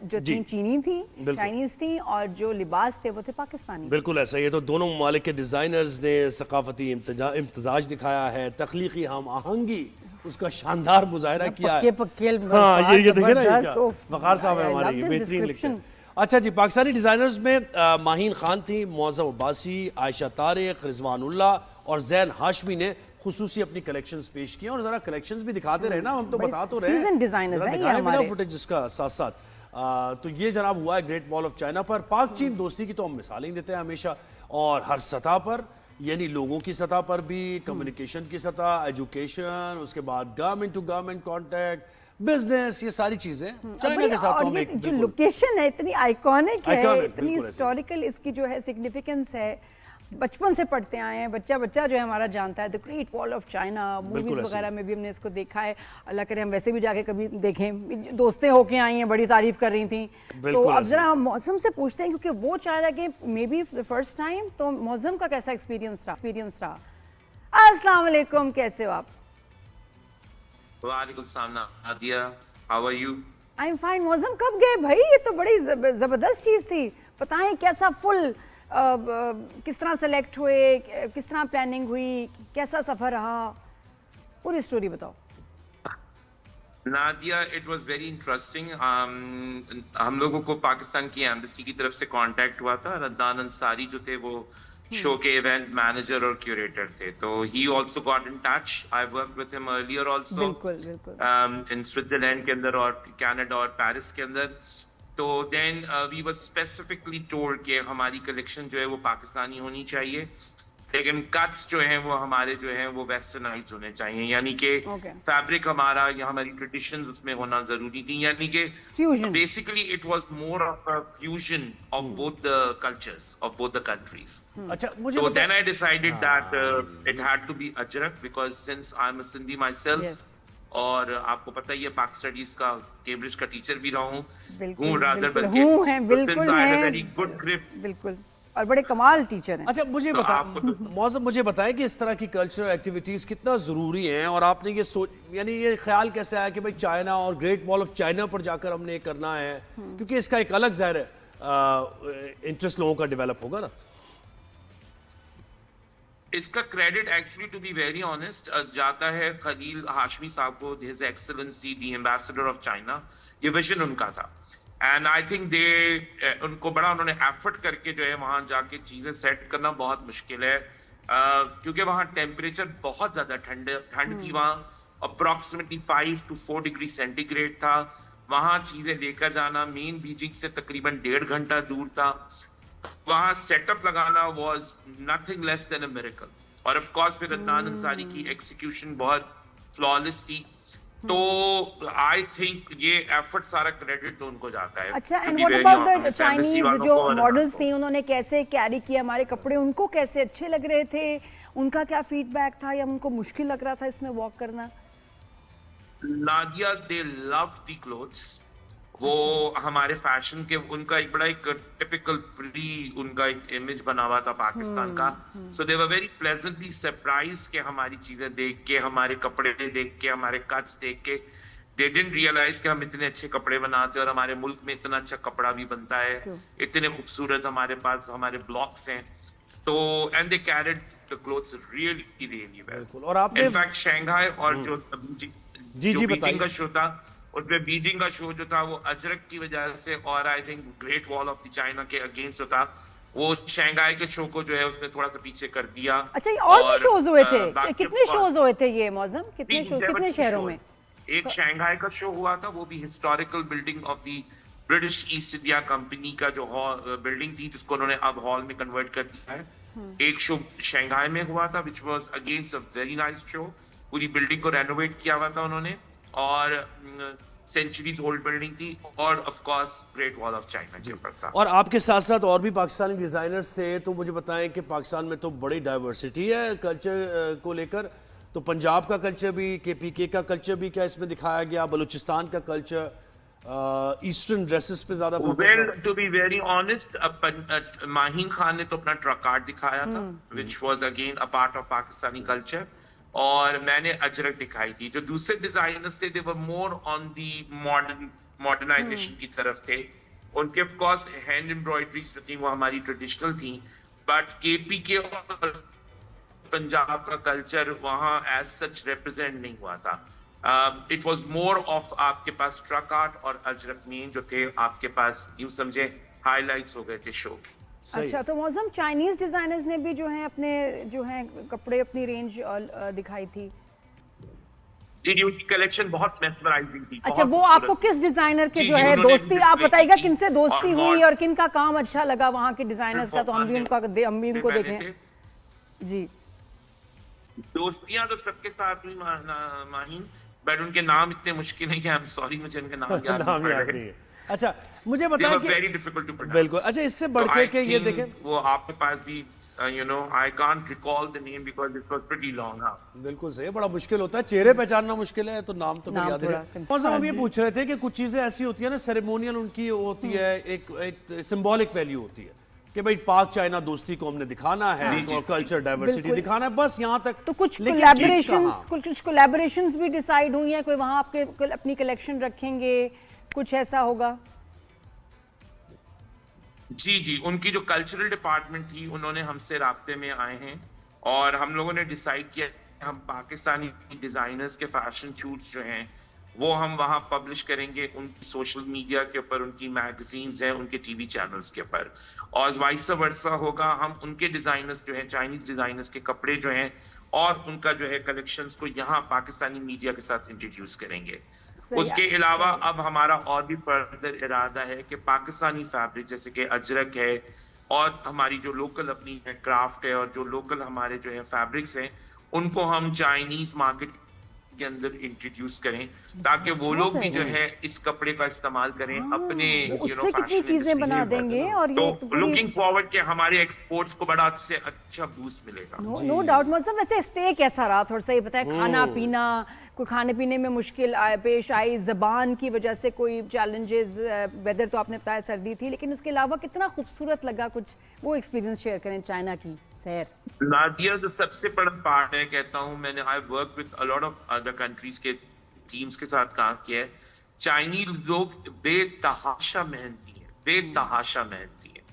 जो जी। थी चीनी थी, बिल्कुल। चाइनीज थी, और जो लिबास थे वो थे पाकिस्तानी। बिल्कुल ऐसा ही है। तो दोनों ममालिक के डिज़ाइनर्स ने सकाफती इम्तजाज दिखाया है, तख्लीकी हम आहंगी उसका शानदार मुजाहरा किया है। पक्के हाँ ये देखे ना, जबरदस्त, ओफ, वकार साहब है I हमारे, love ये this बेहतरीन लिखते हैं। description। अच्छा जी, पाकिस्तानी डिज़ाइनर्स में माहीन खान थी, मौज़म अब्बासी, आयशा तारिक, रिजवानुल्लाह और जैन हाशमी ने खुसूसी अपनी कलेक्शंस पेश किए। और जरा कलेक्शंस भी दिखाते रहे ना, हम तो बड़े बता तो रहे seasoned designers हैं ये हमारे। फुटेज जिसका साथ साथ तो ये जनाब हुआ है ग्रेट वॉल ऑफ चाइना पर। पाक चीन दोस्ती की तो हम मिसालें ही देते हैं हमेशा, और हर सतह पर, यानी लोगों की सतह पर भी, कम्युनिकेशन की सतह, एजुकेशन, उसके बाद government to government contact, business, ये सारी चीजें चाइना के साथ तो और हम ये एक जो लोकेशन है इतनी आइकॉनिक है, Iconic, इतनी बिल्कुल ऐसे। हिस्टोरिकल इसकी जो है सिग्निफिकेंस है, बचपन से पढ़ते आए हैं, बच्चा बच्चा जो है हमारा जानता है the great wall of China. Movies बिल्कुल ऐसे। वगैरह में भी हमने इसको देखा है, अल्लाह करे हम वैसे भी जाके कभी देखें। दोस्तें होके आई हैं, बड़ी तारीफ कर रही थी। तो बिल्कुल अब ऐसे। जरा हम मौसम से पूछते हैं, क्योंकि वो चाइना के मे बी फर्स्ट टाइम, तो मौसम का कैसा एक्सपीरियंस रहा? अस्सलाम वालेकुम, कैसे हो आप? वालेकुम सलाम Nadia, how are you? I am fine. मौसम कब गए भाई? ये तो बड़ी जबरदस्त चीज थी। बताएं कैसा फुल किस तरह सेलेक्ट हुए, किस तरह प्लानिंग हुई, कैसा सफर रहा, पूरी स्टोरी बताओ। Nadia, it was very interesting. हम लोगों को पाकिस्तान की एम्बेसी की तरफ से कांटेक्ट हुआ था। रद्दान अंसारी जो थे वो शो के इवेंट मैनेजर और क्यूरेटर थे, तो ही also got in touch. I worked with him earlier also, बिल्कुल बिल्कुल। इन स्विट्जरलैंड के अंदर और कनाडा और पेरिस के अंदर। तो then we were specifically told कि हमारी कलेक्शन जो है वो पाकिस्तानी होनी चाहिए, लेकिन कट्स जो हैं वो हमारे जो हैं वो वेस्टर्नाइज्ड होने चाहिए, यानी कि Okay. फैब्रिक हमारा या हमारी ट्रेडिशंस उसमें होना जरूरी थी, यानी कि Fusion. Basically it was more of a fusion of both the cultures of both the countries. अच्छा मुझे So बता- then I decided that it had to be Ajrak because since I'm a Sindhi myself, Yes. और आपको पता ही है पाक studies का Cambridge का टीचर भी रहा हूँ, बिल्कुल rather बिल्कुल बल्कि हूँ हैं, तो since बिल्कुल I have a हैं, very good grip, बिल्कुल, और बड़े कमाल टीचर हैं। अच्छा मुझे तो बता आपको तो- मौसम मुझे बताएं कि इस तरह की कल्चरल एक्टिविटीज कितना जरूरी हैं, और आपने ये सोच, यानी ये ख्याल कैसे आया कि भाई चाइना और ग्रेट वॉल ऑफ चाइना पर जाकर हमने ये करना है, क्योंकि इसका एक अलग ज़ाहिर है इंटरेस्ट लोगों का डेवलप होगा ना। इसका credit actually to be very honest जाता है खलील हाशमी साहब को, his excellency the ambassador of China. ये विजन उनका था, एंड आई थिंक दे उनको बड़ा उन्होंने एफर्ट करके जो है वहां जाके चीजें सेट करना बहुत मुश्किल है, क्योंकि वहां टेम्परेचर बहुत ज्यादा ठंड थी। वहां अप्रोक्सीमेटली 5 to 4 डिग्री सेंटीग्रेड था। वहां चीजें लेकर जाना मेन बीजिंग से तकरीबन 1.5 घंटा दूर था। वहां सेटअप लगाना was nothing less than a miracle, और ऑफ कोर्स फिर अदनान अंसारी की एग्जीक्यूशन बहुत फ्लॉलेस थी। तो आई थिंक ये एफर्ट सारा क्रेडिट तो उनको जाता है। अच्छा, to and be what very about the honest, Chinese embassy वालों जो को और मॉडल्स को। थी, उन्होंने कैसे कैरी किए हमारे कपड़े, उनको कैसे अच्छे लग रहे थे, उनका क्या फीडबैक था, या उनको मुश्किल लग रहा था इसमें वॉक करना? नादिया, दे लव द क्लोथ्स। वो हमारे फैशन के उनका एक बड़ा एक टिपिकल उनका एक इमेज बना हुआ था पाकिस्तान का। सो दे वर वेरी प्लेजेंटली सरप्राइज्ड कि हमारी चीजें देख के, हमारे कपड़े देख के, हमारे कट्स देख के दे डिडंट रियलाइज कि हम इतने अच्छे कपड़े बनाते हैं और हमारे मुल्क में इतना अच्छा कपड़ा भी बनता है, इतने खूबसूरत हमारे पास हमारे ब्लॉक्स हैं। तो and they carried the clothes really really well. बिल्कुल। और आपने इनफैक्ट शंघाई और जो जी, जो बताइए। बीजिंग का शो था, उसमें बीजिंग का शो जो था वो अजरक की वजह से, और I think great wall of the China के अगेंस्ट जो था, वो शंघाई के शो को जो है उसने थोड़ा सा पीछे कर दिया। अच्छा, ये और भी शोज हुए थे? बाकी कितने of course, शोज हुए थे ये मौसम? कितने शोज, there were कितने two शहरों में? shows. एक शंघाई का शो हुआ था, वो भी historical building of the British east India company का जो बिल्डिंग थी, जिसको उन्होंने अब हॉल में कन्वर्ट कर दिया है। एक शो शंघाई में हुआ था which was against a very nice show. पूरी बिल्डिंग को रेनोवेट किया हुआ था उन्होंने, और सेंचुरीज ओल्ड बिल्डिंग थी, और of course great wall of China के ऊपर था। और आपके साथ साथ और भी पाकिस्तानी डिजाइनर्स थे, तो मुझे बताएं कि पाकिस्तान में तो बड़ी डाइवर्सिटी है कल्चर को लेकर, तो पंजाब का कल्चर भी, KPK का कल्चर भी क्या इसमें दिखाया गया, बलूचिस्तान का कल्चर, ईस्टर्न ड्रेसेस पे ज्यादा फोकस Well, है? to be very honest, Maheen Khan ने तो अपना ट्रक आर्ट दिखाया था, which was again a part of Pakistani culture. और मैंने अजरक दिखाई थी. जो दूसरे डिजाइनर्स थे, they were more on the modernization की तरफ थे. उनके of course hand embroideries जो थी वो हमारी ट्रेडिशनल थी, but KPK और पंजाब का कल्चर वहाँ एज सच रिप्रेजेंट नहीं हुआ था. इट वाज मोर ऑफ आपके पास ट्रक आर्ट और अजरक मेन जो थे आपके पास यूं समझे हाइलाइट्स हो गए थे शो के. सही। अच्छा, तो मौसम चाइनीज डिजाइनर्स ने भी जो है अपने जो है कपड़े अपनी रेंज दिखाई थी. जी जी, उनकी कलेक्शन बहुत मेस्मराइजिंग थी. अच्छा, बहुत वो खूबसूरत आपको थी. किस डिजाइनर के जी, जो जी, है उन्होंने दोस्ती, आप display बताइएगा की किनसे दोस्ती और हुई mod- और किनका काम अच्छा लगा वहाँ के डिजाइनर्स का, तो हम भी उनको पहने देखें. थे. जी. दोस्तियां तो सबके साथ हुई माहीन, बट उनके नाम इतने मुश्किल हैं कि आई एम सॉरी मुझे उनके नाम याद नाम नहीं याद पड़ नहीं रहे. है. अच्छा, मुझे They बताएं were कि very difficult to pronounce. बिल्कुल. अच्छा, इससे बढ़ So के I कि ये think देखें, वो आपके पास भी I can't recall the name because it was pretty long. हाँ. बिल्कुल सही, बड़ा मुश्किल होता है, चेहरे पहचानना मुश्किल है, तो नाम तो फिर नाम याद थोड़ा है. मौसम हम ये जी. पूछ रहे थे कि कुछ चीजें ऐसी होती है ना, सेरेमोनियल उनकी होती है, एक सिंबॉलिक वैल्यू होती है कि भाई पाक चाइना दोस्ती को हमने दिखाना है जी, जी, और कल्चर डाइवर्सिटी बिल्कुल. दिखाना है, बस यहाँ तक. तो कुछ लेकिन कोलैबोरेशंस किस कुछ कोलैबोरेशंस भी डिसाइड हुई हैं, कोई वहाँ आपके अपनी कलेक्शन रखेंगे, कुछ ऐसा होगा? जी जी, उनकी जो कल्चरल डिपार्टमेंट थी उन्होंने हमसे राब्ते में आए हैं और हम लोगों ने डिसाइड किया कि हम पाकिस्तानी डिजाइनर्स के फैशन शूट्स जो हैं वो हम वहाँ पब्लिश करेंगे उनकी सोशल मीडिया के ऊपर, उनकी मैगजीन्स हैं, उनके टीवी चैनल्स के ऊपर, और वाइस वर्सा होगा. हम उनके डिजाइनर्स जो हैं, चाइनीज डिजाइनर्स के कपड़े जो हैं और उनका जो है कलेक्शंस को यहाँ पाकिस्तानी मीडिया के साथ इंट्रोड्यूस करेंगे. सही उसके है, अलावा सही। अब हमारा और भी फर्दर इरादा है कि पाकिस्तानी फैब्रिक जैसे कि अजरक है और हमारी जो लोकल अपनी है क्राफ्ट है और जो लोकल हमारे जो है फैब्रिक्स हैं उनको हम चाइनीज मार्केट के अंदर इंट्रोड्यूस करें ताकि वो लोग भी जो है इस कपड़े का इस्तेमाल करें अपने उससे कितनी चीजें बना देंगे और ये तो तो पूरी- लुकिंग फॉरवर्ड के हमारे एक्सपोर्ट्स को बड़ा से अच्छा बूस्ट मिलेगा. No doubt. मतलब वैसे स्टे कैसा रहा, थोड़ा सा ये बताए. खाना पीना, कोई खाने पीने में मुश्किल पेश आई, जबान की वजह से कोई चैलेंजेस, वेदर तो आपने बताया सर्दी थी, लेकिन उसके अलावा कितना खूबसूरत लगा, कुछ वो एक्सपीरियंस शेयर करें चाइना की सैर. नादिया जो सबसे बड़ा पार्ट है, कहता हूँ मैंने, I work with a lot of other countries के टीम्स के साथ काम किया है. चाइनीज लोग बेतहाशा मेहनती हैं, बेतहाशा मेहनती हैं.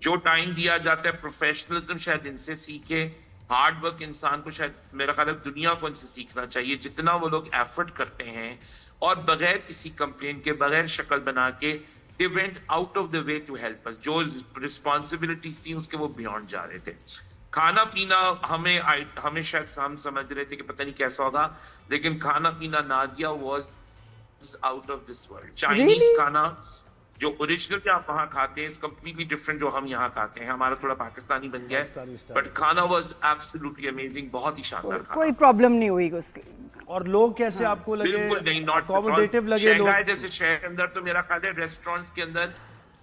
जो टाइम दिया जाता है प्रोफेशनलिज्म शायद इनसे सीखे, हार्ड वर्क इंसान को शायद मेरा ख्याल है दुनिया को इनसे सीखना चाहिए. जितना वो लोग एफर्ट करते हैं और बगैर किसी कंप्लेन के, बगैर शक्ल बना के, they went out of the way to help us. जो रिस्पॉन्सिबिलिटीज थी उसके वो बियॉन्ड जा रहे थे. खाना पीना हमें शायद हम समझ रहे थे कि पता नहीं कैसा होगा, लेकिन खाना पीना Nadia was out of this world. Chinese Really? खाना जो ओरिजिनल आप वहाँ खाते हैं इज कंप्लीटली डिफरेंट जो हम यहाँ खाते हैं. हमारा थोड़ा पाकिस्तानी बन गया पाकिस्तानी है, style. बट खाना वाज एब्सोल्युटली अमेजिंग, बहुत ही शानदार खाना. कोई प्रॉब्लम नहीं हुई उसकी. और लोग कैसे आपको लगे, बिल्कुल नहीं, नॉट अकोमोडेटिव लगे शंघाई लोग? जैसे शहर के अंदर तो मेरा ख्याल है रेस्टोरेंट्स के अंदर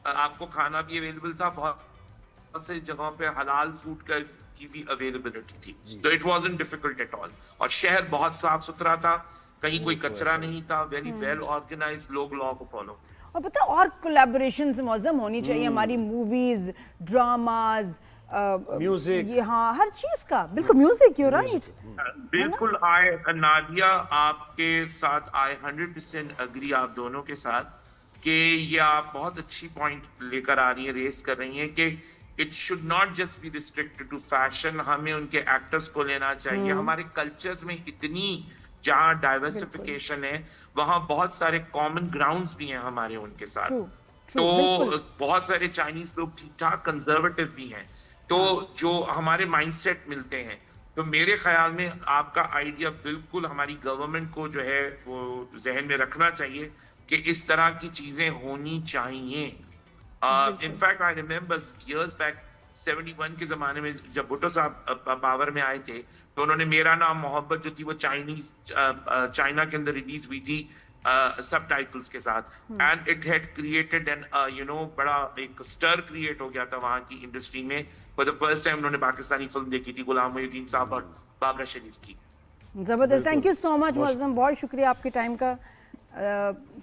आपको खाना भी अवेलेबल था, बहुत से जगहों पे हलाल फूड की भी अवेलेबिलिटी थी. तो it wasn't difficult at all. और शहर बहुत साफ सुथरा था, कहीं कोई कचरा नहीं था, वेरी वेल ऑर्गेनाइज्ड, लोग लॉ को फॉलो. और पता है, और कोलैबोरेशंस मौजम होनी चाहिए हमारी मूवीज, ड्रामाज, म्यूजिक. ये हाँ, हर चीज का. बिल्कुल म्यूजिक, यू राइट. बिल्कुल. नादिया आपके साथ आई 100% अग्री आप दोनों के साथ कि ये आप बहुत अच्छी पॉइंट लेकर आ रही हैं, रेस कर रही हैं कि it should not just be restricted to fashion. हमें उनके एक्टर्स को लेना चाहिए. हमारे कल्चर्स में इतनी जहाँ डाइवर्सिफिकेशन है वहाँ बहुत सारे कॉमन ग्राउंड्स भी हैं हमारे उनके साथ. तो बहुत सारे चाइनीज लोग ठीक ठाक कंजर्वेटिव भी हैं, तो जो हमारे माइंडसेट मिलते हैं. तो मेरे ख्याल में आपका आइडिया बिल्कुल हमारी गवर्नमेंट को जो है वो जहन में रखना चाहिए कि इस तरह की चीजें होनी चाहिए. In fact I remember years back 71 के जमाने में जब भुट्टो साहब पावर में आए थे तो उन्होंने मेरा नाम मोहब्बत जो थी वो चाइना के अंदर रिलीज हुई थी सबटाइटल्स के साथ, and it had created an बड़ा एक स्टर क्रिएट हो गया था वहाँ की इंडस्ट्री में. फॉर द फर्स्ट टाइम उन्होंने पाकिस्तानी फिल्म देखी थी गुलाम मोहिउद्दीन साहब और बाबरा शरीफ की. जबरदस्त, थैंक यू सो मच बहुत- मुअज्जम, बहुत शुक्रिया आपके टाइम का,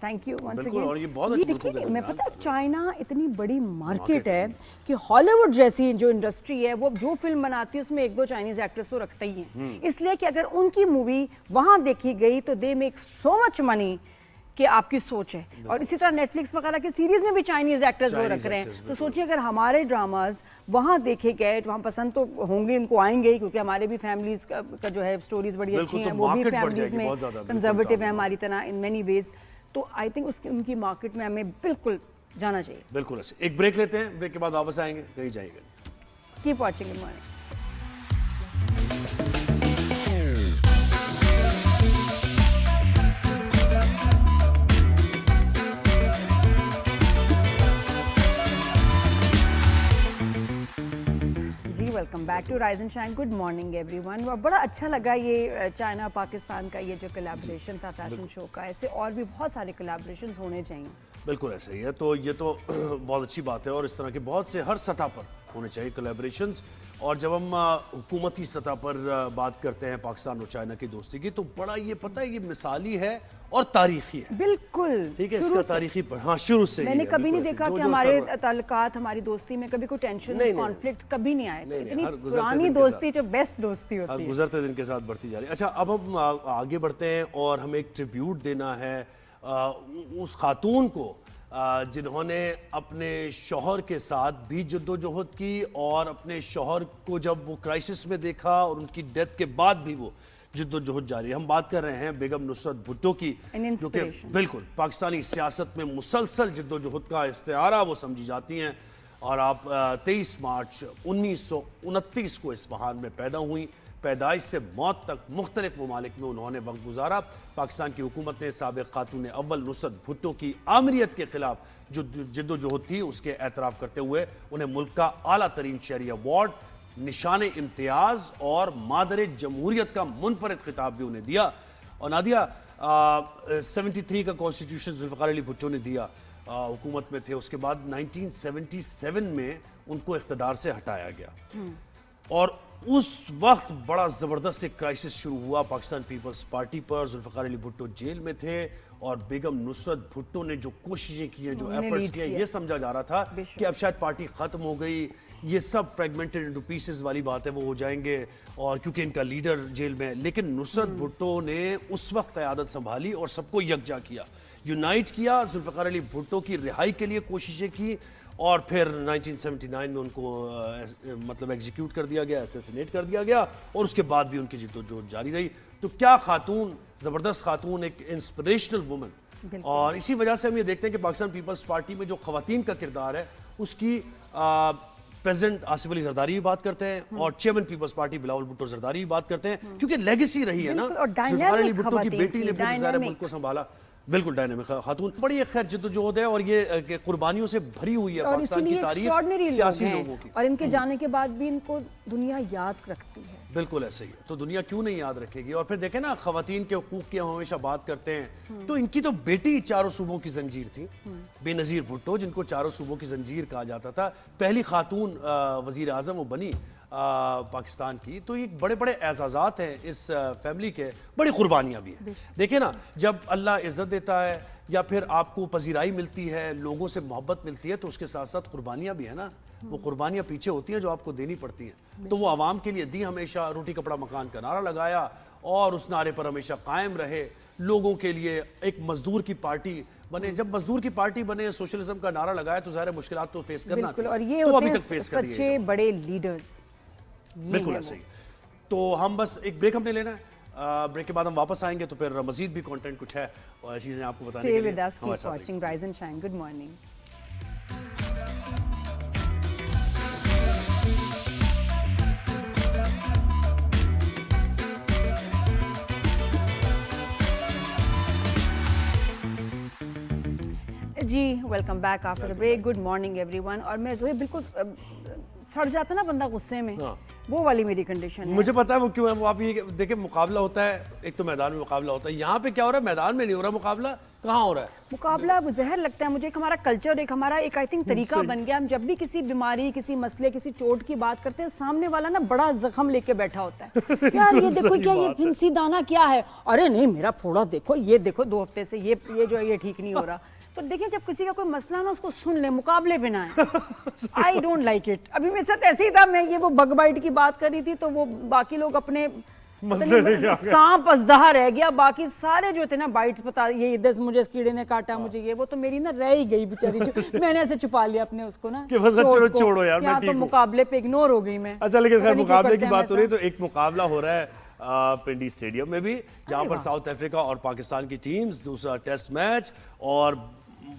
थैंक यू वंस बिल्कुल, अगेन। और ये बहुत अच्छी देखिए, मुल्कों के मैं दरमियान पता है चाइना इतनी बड़ी मार्केट है। है कि हॉलीवुड जैसी जो इंडस्ट्री है वो जो फिल्म बनाती है उसमें एक दो चाइनीज एक्टर्स तो रखते ही हैं, इसलिए कि अगर उनकी मूवी वहां देखी गई तो they make so much money कि आपकी सोच है। और इसी तरह नेटफ्लिक्स वगैरह के सीरीज में भी चाइनीज एक्टर्स वो Chinese रख रहे हैं, actors, तो बिल्कुल। सोचिए अगर हमारे ड्रामाज वहां देखे गए तो वहाँ पसंद तो होंगे, इनको आएंगे ही, क्योंकि हमारे भी फैमिलीज का जो है स्टोरीज बड़ी बिल्कुल, अच्छी तो हैं, वो भी market बढ़ फैमिलीज जाएगी में बहुत ज़्यादा, बिल्कुल, कंजर्वेटिव है काम। हमारी तरह इन मेनी वेज, तो आई थिंक उसकी उनकी मार्केट में हमें बिल्कुल जाना चाहिए। बिल्कुल ऐसे। एक ब्रेक लेते हैं, ब्रेक के बाद वापस आएंगे, कहीं जाएंगे। Keep watching, good morning. जी welcome back to rise and shine, good morning everyone. बड़ा अच्छा लगा ये चाइना पाकिस्तान का ये जो कोलैबोरेशन था फैशन शो का, ऐसे और भी बहुत सारे कोलैबोरेशंस होने चाहिए। बिल्कुल ऐसे ही है, तो ये तो बहुत अच्छी बात है और इस तरह के बहुत से हर सतह पर होने चाहिए कोलैबोरेशंस। और जब हम हुकूमती सतह पर बात करते हैं पाकिस्तान और चाइना की दोस्ती की, तो बड़ा ये पता है ये मिसाली है और तारीखी है। बिल्कुल, ठीक है, शुरू इसका से। तारीखी पर हाँ शुरू से ही मैंने है, कभी नहीं बिल्कुल ऐसे। देखा जो- कि जो हमारे सब- ताल्लुकात, हमारी दोस्ती में कभी कोई टेंशन, नहीं, नहीं, कॉन्फ्लिक्ट कभी नहीं आए थे। नहीं, नहीं, इतनी हर गुजरते पुरानी दिन के दोस्ती जो बेस्ट दोस्ती हर होती है। गुजरते दिन के साथ बढ़ती जा रही है। अच्छा, अब हम आगे बढ़ते हैं और हमें एक ट्रिब्यूट देना है उस खातून को जिन्होंने अपने शौहर के साथ भी जद्दोजहद की और अपने शौहर को जब वो क्राइसिस में देखा और उनकी डेथ के बाद भी वो जद्दोजहद जारी है। हम बात कर रहे हैं बेगम नुसरत भुट्टो की, An जो कि inspiration. बिल्कुल पाकिस्तानी सियासत में मुसलसल जद्दोजहद का इस्तिआरा वो समझी जाती हैं। और आप 23 मार्च 1929 को इस्फहान में पैदा हुई। पैदाइश से मौत तक मुख्तलिफ ममालिक में उन्होंने वक्त गुजारा। पाकिस्तान की हुकूमत ने साबिक़ खातून अव्वल नुसरत भुट्टो की आमरीत के खिलाफ जो जद्दोजहद थी उसके एतराफ़ करते हुए उन्हें मुल्क का आला तरीन शहरी अवार्ड, निशान इम्तियाज़ और मादर जमहूरियत का मुनफरद खिताब भी उन्हें दिया। और नादिया 73 का कॉन्स्टिट्यूशन जुल्फ़िकार अली भुट्टो ने दिया, हुकूमत में थे। उसके बाद 1977 में उनको इख्तदार से हटाया गया और उस वक्त बड़ा ज़बरदस्त एक क्राइसिस शुरू हुआ पाकिस्तान पीपल्स पार्टी पर। जुल्फ़िकार अली भुट्टो जेल में थे और बेगम नुसरत भुट्टो ने जो कोशिशें की हैं, जो उन्होंने एफर्ट्स lead किए, किया। ये समझा जा रहा था बेशक। कि अब शायद पार्टी ख़त्म हो गई, ये सब फ्रेगमेंटेड इनटू पीसेस वाली बात है, वो हो जाएंगे और क्योंकि इनका लीडर जेल में है। लेकिन नुसरत भुट्टो ने उस वक्त क़यादत संभाली और सबको यकजा किया, यूनाइट किया, जुल्फ़िकार अली भुट्टो की रिहाई के लिए कोशिशें की और फिर 1979 में उनको मतलब एग्जीक्यूट कर दिया गया, असैसिनेट कर दिया गया और उसके बाद भी उनकी जिद्दोजहद जारी रही। तो क्या खातून, ज़बरदस्त खातून, एक इंस्पिरेशनल वुमन। और इसी वजह से हम ये देखते हैं कि पाकिस्तान पीपल्स पार्टी में जो खवातीन का किरदार है उसकी प्रेसिडेंट आसिफ अली जरदारी भी बात करते हैं और chairman Peoples Party Bilawal Bhutto Zardari भी बात करते हैं, क्योंकि लेगेसी रही है ना। बिल्कुल, और जुल्फ़िकार अली dynamic भुट्टो की खवातीन बेटी थी, ने फिर ज़ाहिर है dynamic। मुल्क को संभाला। बिल्कुल डायनामिक खातून, बड़ी एक खैर जद्दोजहद है और ये कुर्बानियों से भरी हुई है और पाकिस्तान की इसीलिए तारीख एक्स्ट्राऑर्डिनरी लोग सियासी हैं लोगों की। और इनके जाने के बाद भी इनको दुनिया याद रखती है। बिल्कुल ऐसे ही है, तो दुनिया क्यों नहीं याद रखेगी। और फिर देखें ना, खवातीन के हकूक की हम हमेशा बात करते हैं, तो इनकी तो बेटी चारों सूबों की जंजीर थी, बेनज़ीर भुट्टो, जिनको चारों सूबों की जंजीर कहा जाता था, पहली खातून वजीर आज़म वो बनी पाकिस्तान की। तो ये बड़े बड़े एजाज़ात हैं इस फैमिली के, बड़ी कुर्बानियाँ भी हैं। देखिए ना, जब अल्लाह इज़्ज़त देता है या फिर आपको पजीराई मिलती है, लोगों से मोहब्बत मिलती है, तो उसके साथ साथ कुर्बानियाँ भी है ना। वो कुर्बानियाँ पीछे होती हैं जो आपको देनी पड़ती हैं। तो वो आवाम के लिए दी, हमेशा रोटी कपड़ा मकान का नारा लगाया और उस नारे पर हमेशा कायम रहे। लोगों के लिए एक मजदूर की पार्टी बने, जब मजदूर की पार्टी बने, सोशलिज्म का नारा लगाया, तो ज़ाहिर मुश्किलात तो फेस करना बिल्कुल, थी। और ये तो होते अभी हैं तक फेस कर रही है सच्चे बड़े लीडर्स। बिल्कुल ऐसे ही। तो हम बस एक ब्रेक हमने लेना है, ब्रेक के बाद हम वापस आएंगे तो फिर मजीद भी कंटेंट कुछ है और चीजें आपको बताने स्टे के लिए विद अस, हमारे कीप साथ रहिए। Watching rise and shine, good morning. जी welcome back after the break, good morning everyone. और मैं जो है बिल्कुल सड़ जाता ना बंदा गुस्से में, हाँ। वो वाली मेरी कंडीशन है। मुझे पता है वो क्यों है। वो आप ये देखिए, मुकाबला होता है, एक तो मैदान में मुकाबला होता है, यहाँ पे क्या हो रहा है, मैदान में नहीं हो रहा मुकाबला, कहाँ हो रहा है मुकाबला? अब जहर लगता है मुझे, एक हमारा कल्चर, एक हमारा एक आई थिंक तरीका बन गया। हम जब भी किसी बीमारी, किसी मसले, किसी चोट की बात करते हैं, सामने वाला ना बड़ा जख्म लेके बैठा होता है। यार ये देखो, क्या ये फिंसी दाना क्या है? अरे नहीं, मेरा फोड़ा देखो, ये देखो 2 हफ्ते से ये जो है ये ठीक नहीं हो रहा। तो देखिए, जब किसी का कोई मसला ना, उसको सुन ले, मुकाबले बिना है। I don't like it. अभी मेरे साथ ऐसे ही था, मैं ये वो बग बाइट की बात कर रही थी, तो वो बाकी लोग अपने सांप अजदहा रह गया, बाकी सारे जो थे ना बाइट्स बता, ये इधर से मुझे इस कीड़े ने काटा, मुझे ये वो, तो मेरी ना रह ही गई बेचारी। मैंने ऐसे छुपा लिया अपने उसको ना कि बस चलो छोड़ो यार, मैं तो ठीक हूं। मुकाबले पे इग्नोर हो गई मैं। अच्छा, लेकिन खैर पता नहीं क्यों मुकाबले करते की हैं बात हो रही है, वैसा। तो एक मुकाबला हो रहा है पिंडी स्टेडियम में भी, जहां पर वाह। साउथ अफ्रीका और पाकिस्तान की टीम्स, दूसरा टेस्ट मैच, और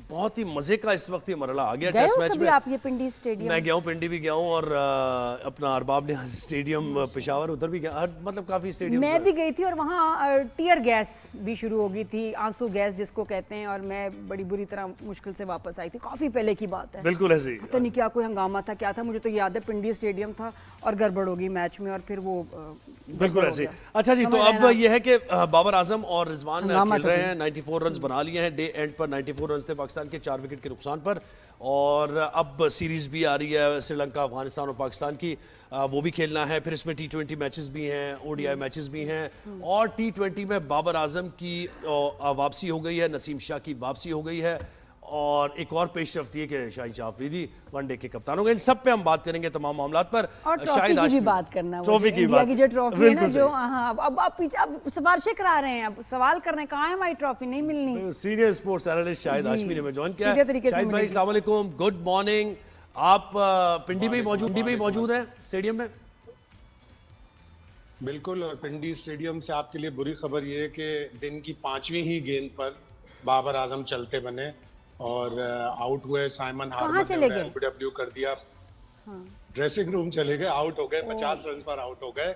बहुत ही मजे का इस वक्त ये मरला आ गया गए टेस्ट हो मैच कभी में। आप ये पिंडी स्टेडियम? मैं गया हूँ, पिंडी भी गया हूँ, और अपना अरबाब ने स्टेडियम पेशावर उधर भी गया, मतलब काफी स्टेडियम। मैं भी गई थी, और वहाँ टीयर गैस भी शुरू हो गई थी, आंसू गैस जिसको कहते हैं, और मैं बड़ी बुरी तरह मुश्किल से वापस आई थी। काफी पहले की बात है, बिल्कुल ऐसे ही। पता नहीं क्या कोई हंगामा था, क्या था, मुझे तो याद है पिंडी स्टेडियम था और गड़बड़ होगी मैच में, और फिर वो बिल्कुल ऐसे ही। अच्छा जी, तो समझ अब लेना। ये है कि बाबर आजम और रिजवान हंगामा खेल था रहे हैं, 94 रन बना लिए हैं, डे एंड पर 94 रन थे पाकिस्तान के 4 विकेट के नुकसान पर। और अब सीरीज भी आ रही है श्रीलंका, अफगानिस्तान और पाकिस्तान की, वो भी खेलना है। फिर इसमें T20 मैचेस भी हैं, ODI मैचेस भी हैं, और T20 में बाबर आजम की वापसी हो गई है, नसीम शाह की वापसी हो गई है, और एक और पेशरफ्त ये कि शाहिद शाह अफरीदी वनडे के कप्तान हो गए। इन सब पे हम बात करेंगे, तमाम मामलात पर। और ट्रॉफी की भी हाशमी, बात करना, वो ट्रॉफी जो की इंडिया बात, की जो ट्रॉफी है ना, बिल्कुल जो सही। हाँ, अब पीछे अब सिफारिशें करा रहे हैं, अब सवाल कर रहे हैं कहाँ है हमारी ट्रॉफी, नहीं मिलनी। सीनियर स्पोर्ट्स एनालिस्ट शाहिद जी, हाशमी ने मैं ज्वाइन किया सीधे है। तरीके से शाहिद भाई, मिलेगी। अस्सलाम वालेकुम, गुड मॉर्निंग। आप पिंडी में मौजूद हैं स्टेडियम में? बिल्कुल, और पिंडी स्टेडियम से आपके लिए बुरी खबर ये है कि दिन की 5वीं ही गेंद पर बाबर आजम चलते बने और आउट हुए। साइमन हार्मर चले ने गए? एलबीडब्ल्यू कर दिया, ड्रेसिंग रूम चले गए, आउट हो गए, 50 रन पर आउट हो गए।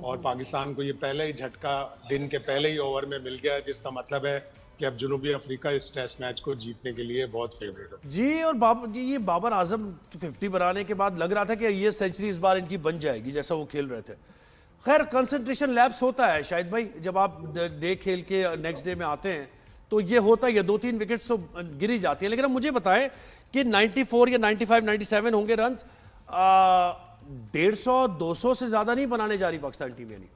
और पाकिस्तान को ये पहले ही झटका दिन के पहले ही ओवर में मिल गया, जिसका मतलब है कि अब जनूबी अफ्रीका इस टेस्ट मैच को जीतने के लिए बहुत फेवरेट है। जी, और ये बाबर आजम 50 बनाने के बाद लग रहा था कि ये सेंचुरी इस बार इनकी बन जाएगी, जैसा वो खेल रहे थे। खैर, कंसंट्रेशन लैप्स होता है शायद भाई, जब आप डे खेल के नेक्स्ट डे में आते हैं तो ये होता है, 2-3 विकेट्स तो गिरी जाती है। लेकिन अब मुझे बताएं कि 94 या 95, 97 होंगे रन, 150-200 से ज्यादा नहीं बनाने जा रही पाकिस्तान टीम। यानी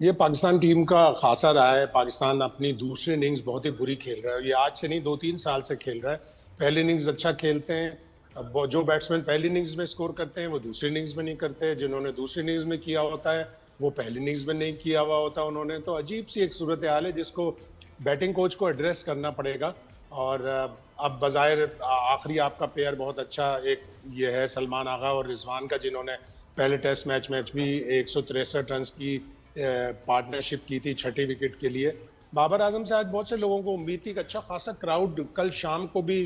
ये पाकिस्तान टीम का खासा रहा है। पाकिस्तान अपनी दूसरी इनिंग्स बहुत ही बुरी खेल रहा है। ये आज से नहीं, 2-3 साल से खेल रहा है। पहली इनिंग्स अच्छा खेलते हैं, अब वो जो बैट्समैन पहली इनिंग्स में स्कोर करते हैं वो दूसरी इनिंग्स में नहीं करते। जिन्होंने दूसरी इनिंग्स में किया होता है वो पहली इनिंग्स में नहीं किया हुआ होता उन्होंने। तो अजीब सी एक सूरत हाल है जिसको बैटिंग कोच को एड्रेस करना पड़ेगा। और अब बज़ाहिर आखिरी आपका पेयर बहुत अच्छा एक ये है सलमान आगा और रिजवान का, जिन्होंने पहले टेस्ट मैच भी 163 रन की पार्टनरशिप की थी 6ठी विकेट के लिए। बाबर आजम से आज बहुत से लोगों को उम्मीद थी कि अच्छा खासा क्राउड कल शाम को भी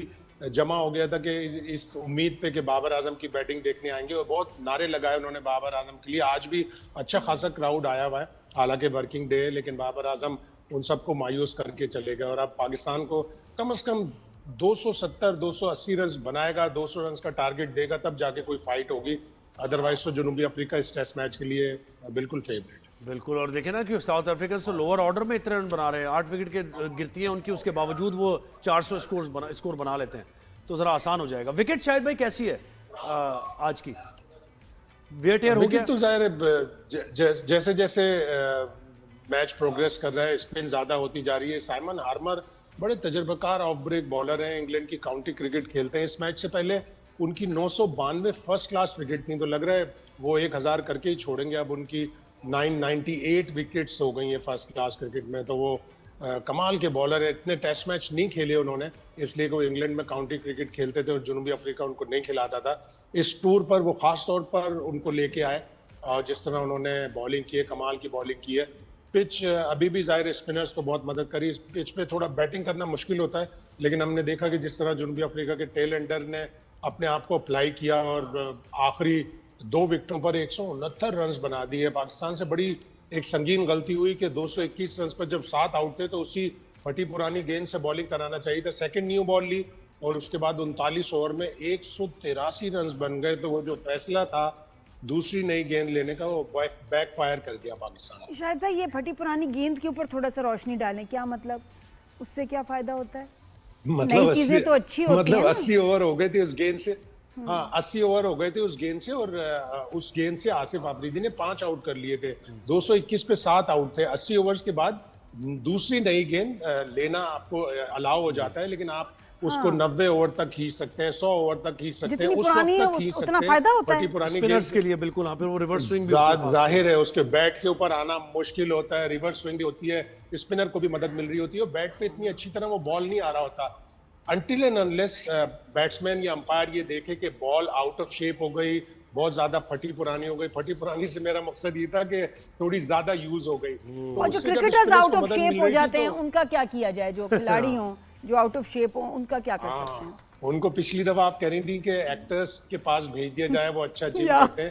जमा हो गया था कि इस उम्मीद पे कि बाबर आजम की बैटिंग देखने आएंगे, और बहुत नारे लगाए उन्होंने बाबर आजम के लिए। आज भी अच्छा खासा क्राउड आया हुआ है, हालांकि वर्किंग डे है, लेकिन बाबर आजम उन सबको मायूस करके चले गए। और अब पाकिस्तान को कम से कम 270-280 रन बनाएगा, 200 रन का टारगेट देगा, तब जाके कोई फाइट होगी। अदरवाइज तो जनूबी अफ्रीका इस टेस्ट मैच के लिए बिल्कुल फेवरेट। बिल्कुल, और देखें ना कि साउथ अफ्रीका तो लोअर ऑर्डर में इतने रन बना रहे हैं, 8 विकेट के गिरती हैं उनकी, उसके बावजूद वो 400 स्कोर बना लेते हैं, तो जरा आसान हो जाएगा। विकेट शायद भाई कैसी है आज की? वेटेयर हो गया तो जाहिर है जैसे जैसे मैच प्रोग्रेस कर रहा है, स्पिन ज्यादा होती जा रही है। साइमन हार्मर बड़े तजर्बाकार ऑफ ब्रेक बॉलर हैं, इंग्लैंड की काउंटी क्रिकेट खेलते हैं। इस मैच से पहले उनकी 992 फर्स्ट क्लास विकेट थी, तो लग रहा है वो 1000 करके ही छोड़ेंगे। अब उनकी 998 विकेट्स हो गई हैं फर्स्ट क्लास क्रिकेट में, तो वो कमाल के बॉलर है। इतने टेस्ट मैच नहीं खेले उन्होंने, इसलिए कि वो इंग्लैंड में काउंटी क्रिकेट खेलते थे और जनूबी अफ्रीका उनको नहीं खिलाता था। इस टूर पर वो खास तौर पर उनको लेके आए, और जिस तरह उन्होंने बॉलिंग की है, कमाल की बॉलिंग की है। पिच अभी भी जाहिर स्पिनर्स को बहुत मदद करी। इस पिच पे थोड़ा बैटिंग करना मुश्किल होता है, लेकिन हमने देखा कि जिस तरह जनूबी अफ्रीका के टेल एंडर ने अपने आप को अप्लाई किया और आखिरी 2 विकेटों पर 169 रन बना दिए। पाकिस्तान से बड़ी एक संगीन गलती हुई कि 221 रन पर जब 7 आउट थे तो उसी फटी पुरानी गेंद से बॉलिंग कराना चाहिए था। सेकंड न्यू बॉल ली और उसके बाद 39 ओवर में 183 रन बन गए। तो वो जो फैसला था दूसरी नई गेंद लेने का वो बैक फायर कर गया पाकिस्तान। शायद भाई ये फटी पुरानी गेंद के ऊपर थोड़ा सा रोशनी डालें, क्या मतलब उससे क्या फायदा होता है? नई चीजें तो अच्छी होती मतलब हैं ना। 80 ओवर हो गए थे उस गेंद से। हाँ, 80 ओवर हो गए थे उस गेंद से, और उस गेंद से आसिफ आफरीदी ने 5 आउट कर लिए थे। 221 पे 7 आउट थे। 80 ओवर्स के बाद दूसरी नई गेंद लेना आपको अलाउ हो जाता है, लेकिन आप उसको 90 ओवर तक खींच सकते हैं, 100 ओवर तक खींच सकते हैं। जितनी उस पुरानी वक्त है तक खींच उतना सकते फायदा हैं। होता है। बड़ी पुरानी स्पिनर्स गेंद के लिए बिल्कुल, हाँ, फिर वो रिवर्स स्विंग भी होती है fast। जाहिर है उसके बैट के ऊपर आना मुश्किल होता है, रिवर्स स्विंग होती है, स्पिनर को भी मदद मिल रही होती है, और बैट पे इतनी अच्छी तरह वो बॉल नहीं आ रहा होता अनटिल एंड अनलेस बैट्समैन या अंपायर ये देखे कि बॉल आउट ऑफ शेप हो गई, बहुत ज्यादा फटी पुरानी हो गई। फटी पुरानी से मेरा मकसद ये था कि थोड़ी ज्यादा यूज हो गई। तो और जो उससे जब क्रिकेटर्स spinners आउट को ऑफ मदद शेप मिल हो रही थी जाते हैं तो- उनका क्या किया जाए? जो खिलाड़ी हों जो आउट ऑफ शेप हो, उनका क्या कर सकते हैं? उनको पिछली दफा आप कह रही थी कि एक्टर्स के पास भेज दिया जाए, वो अच्छा अचीव या। करते हैं,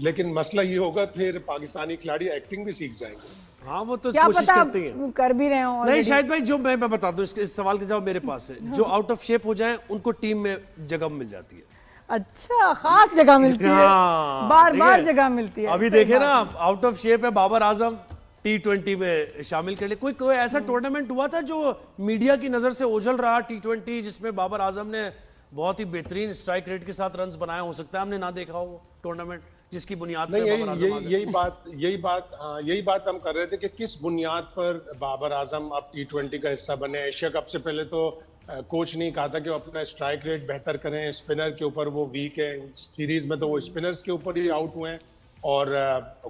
लेकिन मसला ये होगा फिर पाकिस्तानी खिलाड़ी एक्टिंग भी सीख जाएंगे। हाँ, वो तो क्या कोशिश पता करती हैं। कर भी रहे हो नहीं already। शायद भाई, जो मैं बता दूं, इस सवाल का जवाब मेरे पास है। जो आउट ऑफ शेप हो जाए उनको टीम में जगह मिल जाती है। अच्छा, खास जगह मिलती है, हाँ, बार ठीक बार है। जगह मिलती है। अभी सही देखे बात ना, है। आउट ऑफ शेप है बाबर आजम, T20 में शामिल कर ले। कोई ऐसा टूर्नामेंट हुआ था जो मीडिया की नजर से ओझल रहा, T20, जिसमें बाबर आजम ने बहुत ही बेहतरीन स्ट्राइक रेट के साथ रन्स बनाए? हो सकता है हमने ना देखा हो वो टूर्नामेंट जिसकी बुनियाद नहीं, पे बाबर आजम आ गए। यही बात हम कर रहे थे कि किस बुनियाद पर बाबर आजम अब T20 का हिस्सा बने। एशिया कप से पहले तो कोच ने कहा था कि वो अपना स्ट्राइक रेट बेहतर करें, स्पिनर के ऊपर वो वीक है। सीरीज में तो वो स्पिनर्स के ऊपर ही आउट हुए हैं। और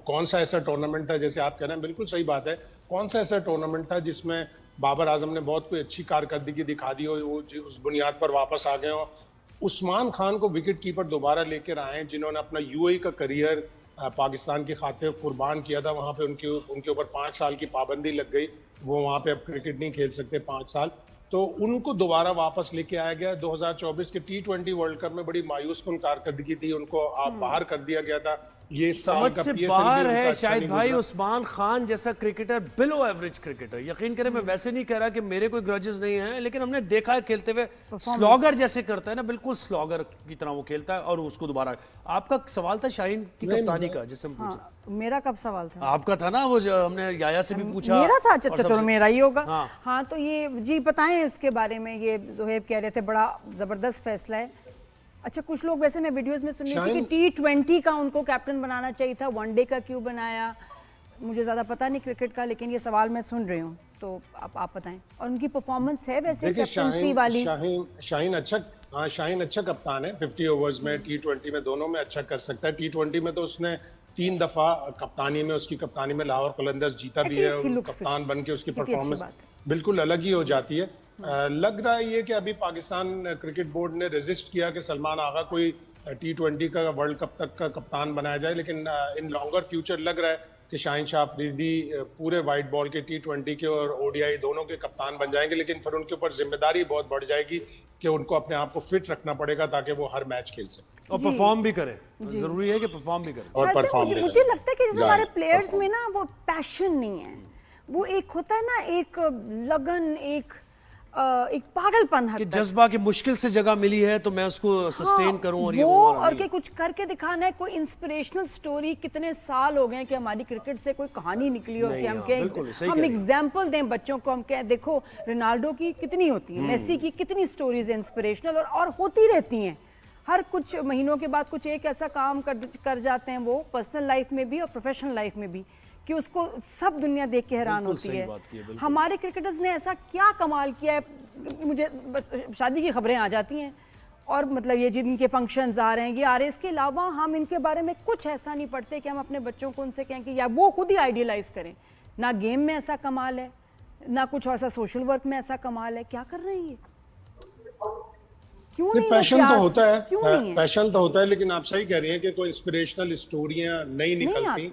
कौन सा ऐसा टूर्नामेंट था, जैसे आप कह रहे हैं, बिल्कुल सही बात है, कौन सा ऐसा टूर्नामेंट था जिसमें बाबर आजम ने बहुत कोई अच्छी कारकर्दगी दिखा दी हो, वो उस बुनियाद पर वापस आ गए हो। उस्मान खान को विकेट कीपर दोबारा लेकर आए, जिन्होंने अपना यूएई का करियर पाकिस्तान की खातिर कुर्बान किया था। वहां पे उनके ऊपर 5 साल की पाबंदी लग गई, वो वहां पे अब क्रिकेट नहीं खेल सकते 5 साल। तो उनको दोबारा वापस लेके आया गया। 2024 के T20 वर्ल्ड कप में बड़ी मायूस कुन कारकर्दगी थी, उनको बाहर कर दिया गया था। ये साल समझ का से PSL बाहर भी उनका है अच्छा शायद नहीं भाई। गुजरा। उस्मान खान जैसा क्रिकेटर, बिलो एवरेज क्रिकेटर, यकीन करें, मैं वैसे नहीं कह रहा कि मेरे कोई ग्रजेस नहीं है, लेकिन हमने देखा है खेलते हुए, स्लॉगर जैसे करता है ना, बिल्कुल स्लॉगर की तरह वो खेलता है। और उसको दोबारा, आपका सवाल था शाहीन की कप्तानी का, जिससे हम पूछा। हाँ, मेरा कब सवाल था? आपका था ना वो, जो हमने याया से भी पूछा। मेरा था? और अच्छा, चलो सबसे- मेरा ही होगा। हाँ। हाँ, तो ये जी बताएं इसके बारे में। ये जोहेब कह रहे थे बड़ा जबरदस्त फैसला है। अच्छा, कुछ लोग वैसे मैं वीडियोस में सुन रही थी कि T20 का उनको कैप्टन बनाना चाहिए था, वनडे का क्यों बनाया? मुझे ज्यादा पता नहीं क्रिकेट का, लेकिन ये सवाल मैं सुन रही हूँ, तो आप बताएं। और उनकी परफॉर्मेंस है वैसे देखिए, कैप्टनसी वाली? शाहीन अच्छा कप्तान है। 50 ओवर्स में, T20 में, दोनों में अच्छा कर सकता है। T20 में तो उसने 3 दफा उसकी कप्तानी में लाहौर कलंदर्स जीता भी है। At least he looks कप्तान बन के उसकी कितनी अच्छी परफॉर्मेंस बात है। बिल्कुल अलग ही हो जाती है। लग रहा है ये कि अभी पाकिस्तान क्रिकेट बोर्ड ने रेजिस्ट किया कि सलमान आगा कोई T20 का वर्ल्ड कप तक का कप्तान बनाया जाए, लेकिन इन लॉन्गर फ्यूचर लग रहा है कि शाहीन शाह अफरीदी पूरे वाइट बॉल के T20 के और ODI दोनों के कप्तान बन जाएंगे। लेकिन फिर उनके ऊपर जिम्मेदारी बहुत बढ़ जाएगी कि उनको अपने आप को फिट रखना पड़ेगा ताकि वो हर मैच खेल सके और परफॉर्म भी करे। जरूरी है कि परफॉर्म भी करे। और शायद ना परफॉर्म भी मुझे करें। लगता है कि जैसे जाहिर, हमारे प्लेयर्स perform। में ना वो पैशन नहीं है, वो एक होता है ना, एक लगन, एक पागलपन हद कि तक। जज्बा की मुश्किल से जगह मिली है तो मैं उसको सस्टेन हाँ, करूं, और ये वो वो वाला और नहीं के है। कुछ करके दिखाना है। कोई इंस्पिरेशनल स्टोरी, कितने साल हो गए कि हमारी क्रिकेट से कोई कहानी निकली हो नहीं, कि हम हाँ, कहें, बिल्कुल, सही हम कह रही हैं। एग्जाम्पल दें बच्चों को, हम कहें देखो रोनाल्डो की कितनी होती है, मेसी की कितनी स्टोरीज इंस्पिरेशनल और होती रहती हैं। हर कुछ महीनों के बाद कुछ एक ऐसा काम कर जाते हैं वो, पर्सनल लाइफ में भी और प्रोफेशनल लाइफ में भी, कि उसको सब दुनिया देख के हैरान बिल्कुल होती सही है। बात की है, बिल्कुल। हमारे क्रिकेटर्स ने ऐसा क्या कमाल किया है? मुझे बस शादी की खबरें आ जाती हैं, और मतलब ये जिनके फंक्शंस आ रहे हैं, ये आ रहे हैं, इसके अलावा हम इनके बारे में कुछ ऐसा नहीं पढ़ते कि हम अपने बच्चों को उनसे कहें कि या वो खुद ही आइडियलाइज करें। ना गेम में ऐसा कमाल है, ना कुछ ऐसा सोशल वर्क में ऐसा कमाल है। क्या कर रहे हैं ये? क्यों नहीं? पैशन तो होता है, क्यों नहीं है? पैशन तो होता है, लेकिन आप सही कह रही हैं कि कोई इंस्पिरेशनल स्टोरियां नहीं निकलती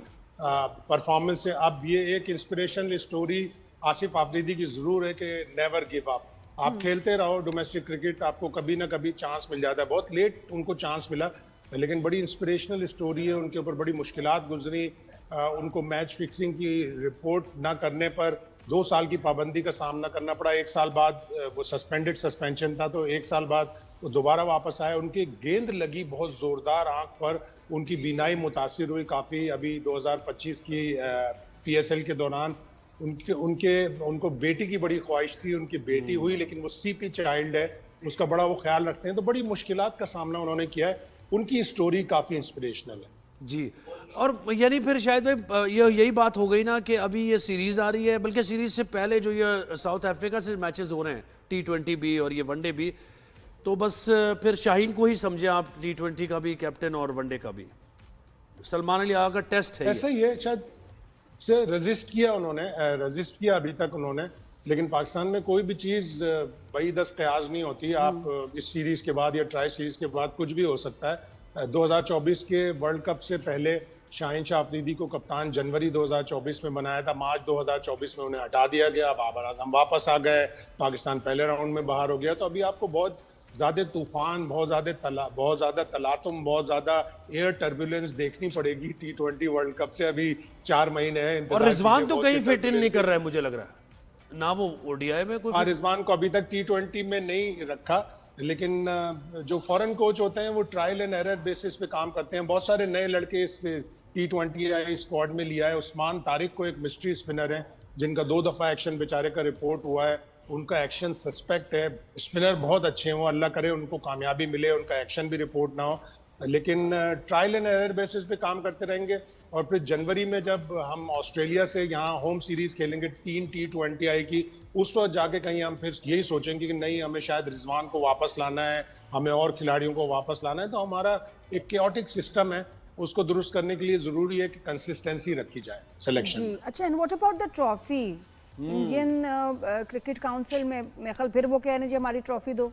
परफॉर्मेंस से। अब ये एक इंस्पिरेशनल स्टोरी आसिफ आफरीदी की जरूर है कि नेवर गिव अप। आप खेलते रहो डोमेस्टिक क्रिकेट, आपको कभी ना कभी चांस मिल जाता है। बहुत लेट उनको चांस मिला, लेकिन बड़ी इंस्पिरेशनल स्टोरी है। उनके ऊपर बड़ी मुश्किलात गुजरी। उनको मैच फिक्सिंग की रिपोर्ट ना करने पर 2 साल की पाबंदी का सामना करना पड़ा। 1 साल बाद वो सस्पेंशन था, तो 1 साल बाद वो दोबारा वापस आए। उनकी गेंद लगी बहुत जोरदार आंख पर, उनकी बीनाई मुतासिर हुई काफ़ी। अभी 2025 की PSL के दौरान उनको बेटी की बड़ी ख्वाहिश थी, उनकी बेटी हुई, लेकिन वो CP चाइल्ड है, उसका बड़ा वो ख्याल रखते हैं, तो बड़ी मुश्किलात का सामना उन्होंने किया है। उनकी स्टोरी काफ़ी इंस्पिरेशनल है जी। और यानी फिर शायद भाई यही बात हो गई ना कि अभी ये सीरीज आ रही है, बल्कि सीरीज से पहले जो ये साउथ अफ्रीका से मैचेस हो रहे हैं, T20 भी और ये वनडे भी, तो बस फिर शाहीन को ही समझे आप, T20 का भी कैप्टन और वनडे का भी। सलमान अली आगा का टेस्ट है ऐसा ही है, शायद से रजिस्ट किया उन्होंने, रजिस्ट किया अभी तक उन्होंने, लेकिन पाकिस्तान में कोई भी चीज़ बई दस क़यास नहीं होती। आप इस सीरीज के बाद या ट्राई सीरीज के बाद कुछ भी हो सकता है। 2024 के वर्ल्ड कप से पहले शाहीन शाह अफरीदी को कप्तान जनवरी 2024 में बनाया था, मार्च 2024 में उन्हें हटा दिया गया, बाबर आजम वापस आ गए, पाकिस्तान पहले राउंड में बाहर हो गया। तो अभी आपको बहुत ज़्यादा तूफान, बहुत ज़्यादा तलातुम, बहुत ज़्यादा एयर टर्बुलेंस देखनी पड़ेगी T20 वर्ल्ड कप से। अभी 4 महीने हैं। और रिजवान तो कहीं फिट इन नहीं कर रहा है, मुझे लग रहा है ना वो ODI में कोई। रिजवान को अभी तक T20 में नहीं रखा, लेकिन जो फॉरेन कोच होते हैं वो ट्रायल एंड एरर बेसिस पे काम करते हैं। बहुत सारे नए लड़के इस T20 स्क्वाड में लिया है। उस्मान तारिक को एक मिस्ट्री स्पिनर है, जिनका 2 दफ़ा एक्शन बेचारे का रिपोर्ट हुआ है, उनका एक्शन सस्पेक्ट है। स्पिनर बहुत अच्छे हैं वो, अल्लाह करे उनको कामयाबी मिले, उनका एक्शन भी रिपोर्ट ना हो, लेकिन ट्रायल एंड एरर बेसिस पे काम करते रहेंगे। और फिर जनवरी में जब हम ऑस्ट्रेलिया से यहाँ होम सीरीज खेलेंगे 3 T20 आएगी, उस वक्त जाके कहीं हम फिर यही सोचेंगे कि नहीं, हमें शायद रिजवान को वापस लाना है, हमें और खिलाड़ियों को वापस लाना है। तो हमारा एक केओटिक सिस्टम है, उसको दुरुस्त करने के लिए जरूरी है कि कंसिस्टेंसी रखी जाए सिलेक्शन। जी अच्छा, and what about the trophy? Indian cricket council में मेरे ख्याल फिर वो कह रहे हैं जी हमारी ट्रॉफी दो,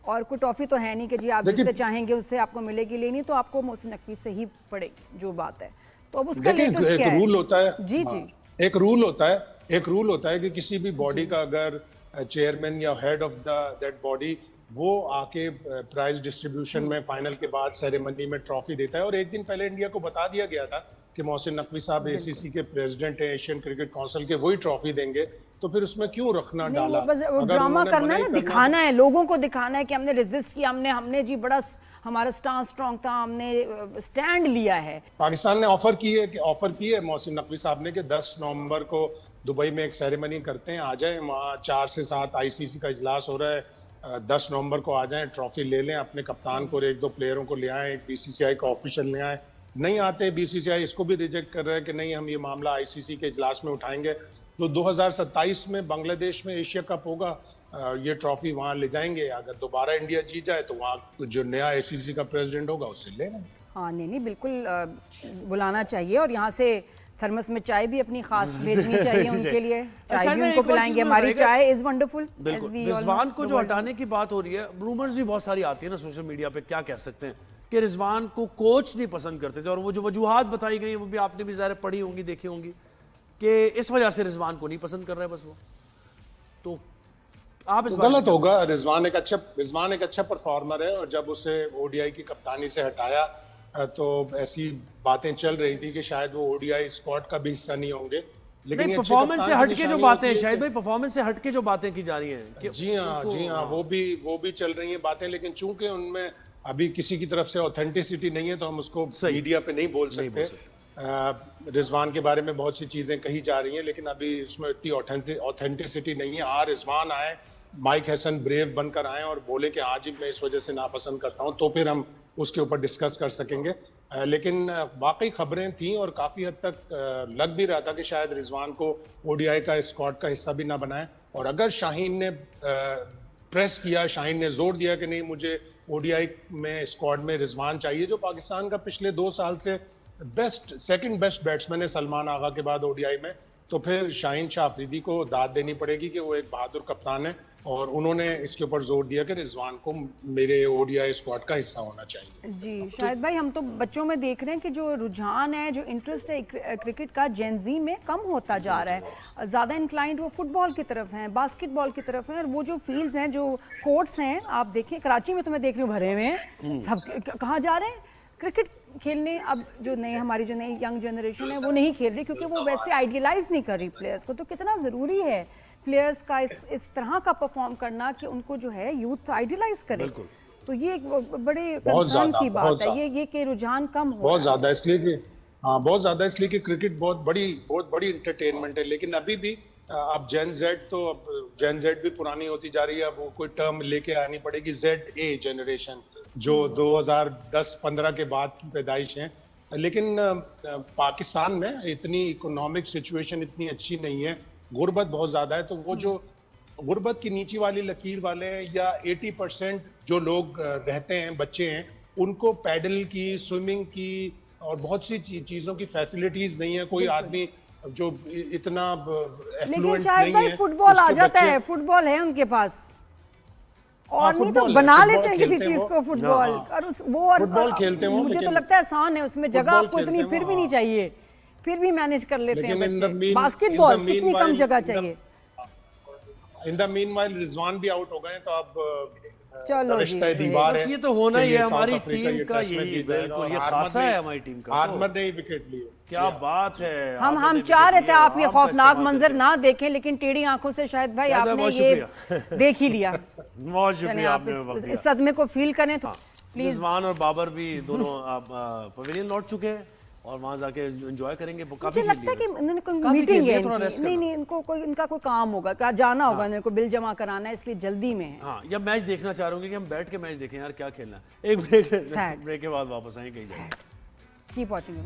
और कोई ट्रॉफी तो है नहीं कि जी आप जिससे चाहेंगे उससे आपको मिलेगी, लेनी तो आपको मोहसिन नकवी से ही पड़ेगी जो बात है। तो अब उसका लेटेस्ट क्या है? रूल होता है जी जी, एक रूल होता है कि किसी भी बॉडी का अगर चेयरमैन या हेड ऑफ दैट बॉडी वो आके प्राइज डिस्ट्रीब्यूशन में फाइनल के बाद सेरेमनी में ट्रॉफी देता है। और एक दिन पहले इंडिया को बता दिया गया था कि मोहसिन नकवी साहब ACC के प्रेसिडेंट है, एशियन क्रिकेट काउंसिल के, वही ट्रॉफी देंगे, तो फिर उसमें क्यों रखना डाला? बस वो ड्रामा करना है ना, दिखाना है, लोगों को दिखाना है कि हमने रेजिस्ट किया, हमने जी बड़ा हमारा स्टांस स्ट्रांग था, हमने स्टैंड लिया है। पाकिस्तान ने ऑफर की है मोहसिन नकवी साहब ने कि 10 नवंबर को दुबई में एक सेरेमनी करते हैं, आ जाए, वहाँ 4 से 7 ICC का इजलास हो रहा है, 10 नवंबर को आ जाएं, ट्रॉफी ले लें, अपने कप्तान को और 1-2 प्लेयरों को ले आएं, एक BCCI का ऑफिशियल ले आएं। नहीं आते, BCCI इसको भी रिजेक्ट कर रहा है कि नहीं, हम ये मामला ICC के इजलास में उठाएंगे। तो 2027 में बांग्लादेश में एशिया कप होगा, ये ट्रॉफी वहाँ ले जाएंगे। अगर दोबारा इंडिया जीत जाए तो वहाँ जो नया ACC का प्रेसिडेंट होगा उससे ले लें। हाँ नहीं बिल्कुल बुलाना चाहिए, और यहाँ से थर्मस में चाय भी अपनी खास भेजनी चाहिए उनके लिए, चाय भी उनको पिलाएंगे। हमारी चाय इज वंडरफुल। रिजवान को जो हटाने की बात हो रही है, रूमर्स भी बहुत सारी आती है ना सोशल मीडिया पे, क्या कह सकते हैं कि रिजवान को कोच नहीं पसंद करते थे, और वो जो वजूहात बताई गई वो भी आपने भी ज़ाहिर पढ़ी होंगी, देखी होंगी, कि इस वजह से रिजवान को नहीं पसंद कर रहा है बस वो। तो आप इस गलत होगा। रिजवान एक अच्छा परफॉर्मर है, और जब उसे ODI की कप्तानी से हटाया तो ऐसी बातें चल रही थी कि शायद वो ODI स्क्वाड का भी हिस्सा नहीं होंगे। लेकिन परफॉर्मेंस से हटके जो बातें, शायद भाई परफॉर्मेंस से हटके जो बातें की जा रही हैं, जी हाँ, वो भी चल रही हैं बातें, लेकिन चूंकि उनमें अभी किसी की तरफ से ऑथेंटिसिटी नहीं है तो हम उसको मीडिया पे नहीं बोल सकते। रिजवान के बारे में बहुत सी चीजें कही जा रही हैं, लेकिन अभी इसमें इतनी ऑथेंटिसिटी नहीं है। रिजवान आए, माइक हैसन ब्रेव बनकर आए और बोले कि आज ही मैं इस वजह से नापसंद करता हूं, तो फिर हम उसके ऊपर डिस्कस कर सकेंगे। लेकिन वाकई खबरें थी और काफ़ी हद तक लग भी रहा था कि शायद रिजवान को ODI का स्क्वाड का हिस्सा भी ना बनाए। और अगर शाहीन ने प्रेस किया, शाहीन ने जोर दिया कि नहीं, मुझे ODI में स्क्वाड में रिजवान चाहिए, जो पाकिस्तान का पिछले 2 साल से सेकंड बेस्ट बैट्समैन है सलमान आगा के बाद ODI में, तो फिर शाहीन शाह अफरीदी को दाद देनी पड़ेगी कि वो एक बहादुर कप्तान है, और उन्होंने इसके ऊपर जोर दिया कि रिजवान को मेरे ODI स्क्वाड का हिस्सा होना चाहिए। जी शायद भाई, हम तो बच्चों में देख रहे हैं कि जो रुझान है, जो इंटरेस्ट है क्रिकेट का जेनजी में कम होता जा रहा है। ज़्यादा इंक्लाइंड वो फुटबॉल की तरफ हैं, बास्केटबॉल की तरफ हैं, और वो जो फील्ड्स हैं, जो कोर्ट्स हैं, आप देखिए कराची में तो मैं देख रही हूँ भरे हुए हैं, सब कहाँ जा रहे हैं क्रिकेट खेलने। अब जो हमारी जो नई यंग जनरेशन है वो नहीं खेल रही, क्योंकि वो वैसे आइडियलाइज नहीं कर रही प्लेयर्स को। तो कितना ज़रूरी है प्लेयर्स का इस तरह का परफॉर्म करना कि उनको जो है यूथ आइडियलाइज करे। तो ये एक बड़े बहुत कंसर्न ज्यादा, की बात बहुत है, ज्यादा। ये कि रुझान कम हो बहुत रहा है। ज्यादा इसलिए कि हाँ, बहुत ज्यादा इसलिए कि क्रिकेट बहुत बड़ी इंटरटेनमेंट है, लेकिन अभी भी अब जेन जेड भी पुरानी होती जा रही है। अब वो कोई टर्म लेके आनी पड़ेगी, ZA जनरेशन, जो 2010-15 के बाद की पैदाइश है। लेकिन पाकिस्तान में इतनी इकोनॉमिक सिचुएशन इतनी अच्छी नहीं है, गुर्बत बहुत ज्यादा है, तो वो जो गुर्बत की नीचे वाली लकीर वाले हैं, या 80% जो लोग रहते हैं, बच्चे हैं, उनको पैडल की, स्विमिंग की और बहुत सी चीजों की फैसिलिटीज नहीं है। कोई आदमी जो इतना लेकिन एफ्लुएंट शायद नहीं भाई है, फुटबॉल आ उसके जाता बच्चे- है, फुटबॉल है उनके पास, और हाँ, नहीं तो फुटबॉल है, बना फुटबॉल लेते हैं किसी खेलते हैं चीज वो। को फुटबॉल। हाँ, और उस वो और फुटबॉल खेलते हैं वो, मुझे तो लेकिन लगता है आसान है, उसमें जगह फुटबॉल आपको इतनी खेलते हैं फिर वो, भी नहीं हाँ। चाहिए, फिर भी मैनेज कर लेते हैं लेकिन बच्चे। बास्केटबॉल कितनी कम जगह चाहिए। इन द मीनवाइल रिजवान भी आउट हो गए, तो अब चलो जी, रिश्ता सुहेल। दीवार बस है ये तो होना कि ही है, साउथ हमारी अफ्रीका टीम ये का टेस्ट में यही, जीत जाएगा। बिल्कुल, और ये हारमत खासा है ने- हमारी टीम का तो। हारमत ने ही विकेट लिए। क्या बात है। हम आपने चाह रहे विकेट थे लिया, आप ये आम का खौफनाक इस्तेमाल मंजर करके। ना देखें, लेकिन टेढ़ी आंखों से शायद भाई बहुत आपने बहुत ये शुक्रिया। देख ही लिया। बहुत चलिए शुक्रिया, आप आपने वक्त इस दिया। सदमे को फील करें तो प्लीज। रिजवान और बाबर भी दोनों पवेलियन लौट चुके हैं और वहां जाके एंजॉय करेंगे। वो काफी मुझे लगता है कि खेल लिए इन्होंने कोई काफी मीटिंग खेल है लिए, थोड़ा इनकी। रेस्ट नहीं करना। नहीं, इनको कोई इनका कोई काम होगा, क्या जाना होगा इनको, बिल जमा कराना है, इसलिए जल्दी में है। हाँ, या मैच देखना चाह रहे होंगे कि हम बैठ के मैच देखें यार, क्या खेलना है। एक ब्रेक Sad. ब्रेक के बाद वापस आएंगे कहीं जाएंगे। Keep watching.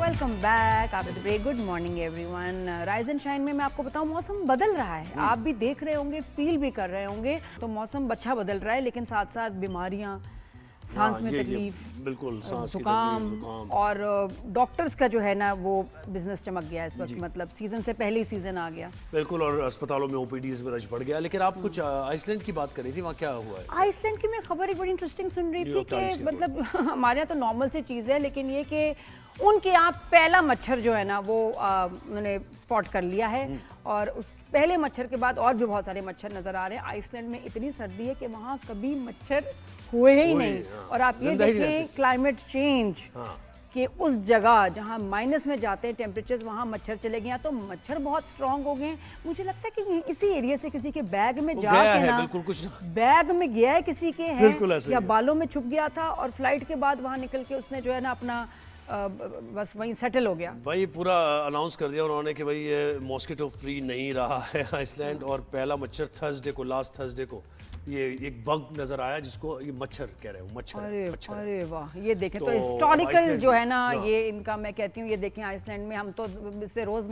Welcome back after the break. Good morning everyone. Rise and shine में मैं आपको बताऊं, मौसम बदल रहा है, आप भी देख रहे होंगे, फील भी कर रहे होंगे। तो मौसम अच्छा बदल रहा है, लेकिन साथ साथ बीमारियां, सांस हाँ, में ये तकलीफ, बिल्कुल, सांस की जुकाम, तकलीफ, जुकाम। और डॉक्टर्स का जो है ना वो बिजनेस चमक गया इस वक्त। मतलब सीजन से पहले ही सीजन आ गया। बिल्कुल, और अस्पतालों में ओपीडीज में रश बढ़ गया। लेकिन आप कुछ आइसलैंड की बात कर रही थी, वहाँ क्या हुआ है? आइसलैंड की मैं खबर एक बड़ी इंटरेस्टिंग सुन रही थी न्यूयॉर्क टाइम्स कि की मतलब हमारे यहाँ तो नॉर्मल सी चीज़ है, लेकिन ये कि उनके यहाँ पहला मच्छर जो है ना वो उन्होंने स्पॉट कर लिया है। और उस पहले मच्छर के बाद और भी बहुत सारे मच्छर नजर आ रहे हैं। आइसलैंड में इतनी सर्दी है कि वहाँ कभी मच्छर हुए ही नहीं। हाँ। और आप ये जिंदा ही नहीं रह देखें सकते। क्लाइमेट चेंज हाँ। कि उस जगह जहाँ माइनस में जाते हैं टेम्परेचर्स, वहाँ मच्छर चले गए हैं। तो मच्छर बहुत स्ट्रांग हो गए हैं। मुझे लगता है कि इसी एरिया से किसी के बैग में वो जा गया के है, ना, बिल्कुल कुछ बैग में गया है किसी के है, बिल्कुल ऐसे या ही है। बालों में छुप गया था, और फ्लाइट के बाद वहाँ निकल के उसने जो है ना अपना बस वहीं सेटल हो गया। भाई पूरा अनाउंस कर दिया उन्होंने कि भाई ये मॉस्किटो फ्री नहीं रहा है आइसलैंड। और पहला मच्छर थर्सडे को, लास्ट थर्सडे को, ये एक बग नजर आया जिसको ये मच्छर कह रहे हो, मच्छर अरे है, मच्छर है। अरे वाह, ये देखें तो तो हिस्टोरिकल आइसलैंड जो है ना हाँ। ये इनका, मैं कहती हूँ ये देखें आइसलैंड में हम तो इससे रोज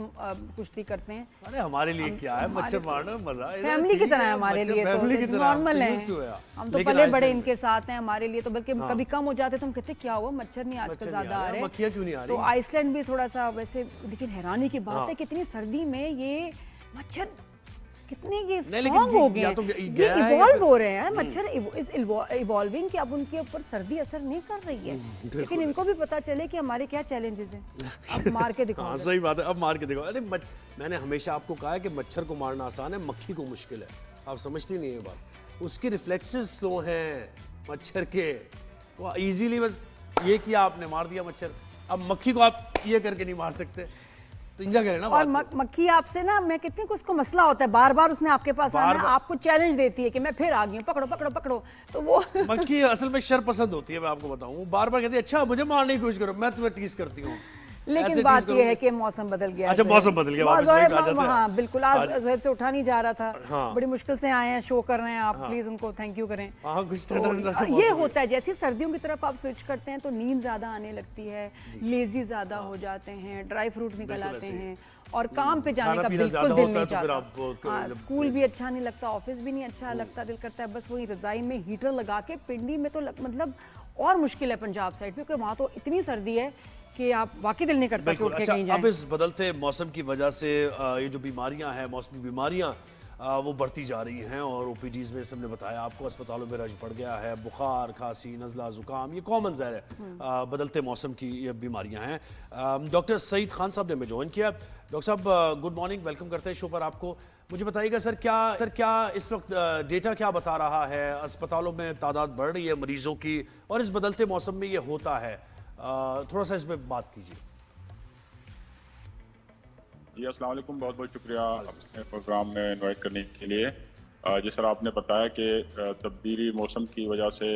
कुश्ती करते हैं। अरे हमारे लिए क्या है, मच्छर मारना मजा है। फैमिली की तरह है हमारे लिए, तो नॉर्मल है। हम तो पले बड़े इनके साथ हैं, हमारे लिए तो बल्कि कभी कम हो जाते तो हम कहते क्या हुआ, मच्छर नहीं आजकल ज्यादा आ रहे, मक्खियाँ क्यों नहीं आ रही? तो आइसलैंड भी थोड़ा सा वैसे, लेकिन हैरानी की बात है कितनी सर्दी में ये मच्छर कितने ये लेकिन स्ट्रांग हो गए या हैं, तो ये गया है या इवॉल्व फिर- हो रहे हैं। मच्छर इज इवॉल्विंग कि अब उनके ऊपर सर्दी असर नहीं कर रही है, लेकिन इनको भी पता चले कि हमारे क्या चैलेंजेस हैं। अब मार के दिखाओ। हाँ सही बात है, अब मार के देखो। अरे मैंने हमेशा आपको कहा है कि मच्छर को मारना आसान है, मक्खी को मुश्किल है। आप समझती नहीं है बात। उसके रिफ्लेक्सेस स्लो हैं मच्छर के, वो इजीली बस ये किया आपने, मार दिया मच्छर। अब मक्खी को आप ये करके नहीं मार सकते, तो इंजा करें ना और बात को। मक्खी आपसे ना, मैं कहती हूँ कि उसको मसला होता है, बार बार उसने आपके पास आना है, बार-बार। आपको चैलेंज देती है कि मैं फिर आ गई हूँ, पकड़ो पकड़ो पकड़ो, तो वो मक्खी असल में शर पसंद होती है, मैं आपको बताऊं। बार बार कहती है अच्छा मुझे मारने की कोशिश करो, मैं तुम्हें टीज करती हूँ। लेकिन ऐसे बात tease ये करूंगी। है कि मौसम बदल गया। अच्छा, ज़ोहैब। मौसम बदल गया, वापस वहीं ज़ोहैब, आ जाते हैं। हाँ बिल्कुल, आज ज़ोहैब से उठा नहीं जा रहा था, हाँ। बड़ी मुश्किल से आए हैं, शो कर रहे हैं आप, प्लीज उनको थैंक यू करें। हाँ, कुछ तो ठंडा-ठंडा सा ये मौसम होता है, जैसे सर्दियों की तरफ आप स्विच करते हैं तो नींद ज्यादा आने लगती है, लेजी ज्यादा हो जाते हैं, ड्राई फ्रूट निकल बिल्कुल आते ऐसे ही। हैं, और काम पे जाने का खाना-पीना बिल्कुल ज़्यादा दिल होता है नहीं तो फिर आप चाहता। हाँ, जब- स्कूल भी अच्छा नहीं लगता, ऑफिस भी नहीं अच्छा लगता, दिल करता है बस वही रजाई में हीटर लगा के। पिंडी में तो मतलब और मुश्किल है पंजाब साइड पे, क्योंकि वहाँ तो इतनी सर्दी है कि आप वाकई दिल नहीं करता कि बिल्कुल। उठ के अच्छा, कहीं अब जाएं। इस बदलते मौसम की वजह से ये जो बीमारियां हैं, मौसमी बीमारियां, वो बढ़ती जा रही हैं और ओपीडीज़ में सबने बताया आपको अस्पतालों में रश बढ़ गया है। बुखार, खांसी, नज़ला, ज़ुकाम ये कॉमन ज़हर है, बदलते मौसम की ये बीमारियां हैं। डॉक्टर सईद खान साहब ने हमें ज्वाइन किया। डॉक्टर साहब गुड मॉर्निंग, वेलकम करते हैं शो पर आपको। मुझे बताइएगा सर क्या इस वक्त डेटा क्या बता रहा है, अस्पतालों में तादाद बढ़ रही है मरीजों की और इस बदलते मौसम में ये होता है, थोड़ा सा इसमें बात कीजिए। जी अस्सलाम वालेकुम, बहुत बहुत शुक्रिया अपने प्रोग्राम में इनवाइट करने के लिए। जिस तरह आपने बताया कि तब्दीली मौसम की वजह से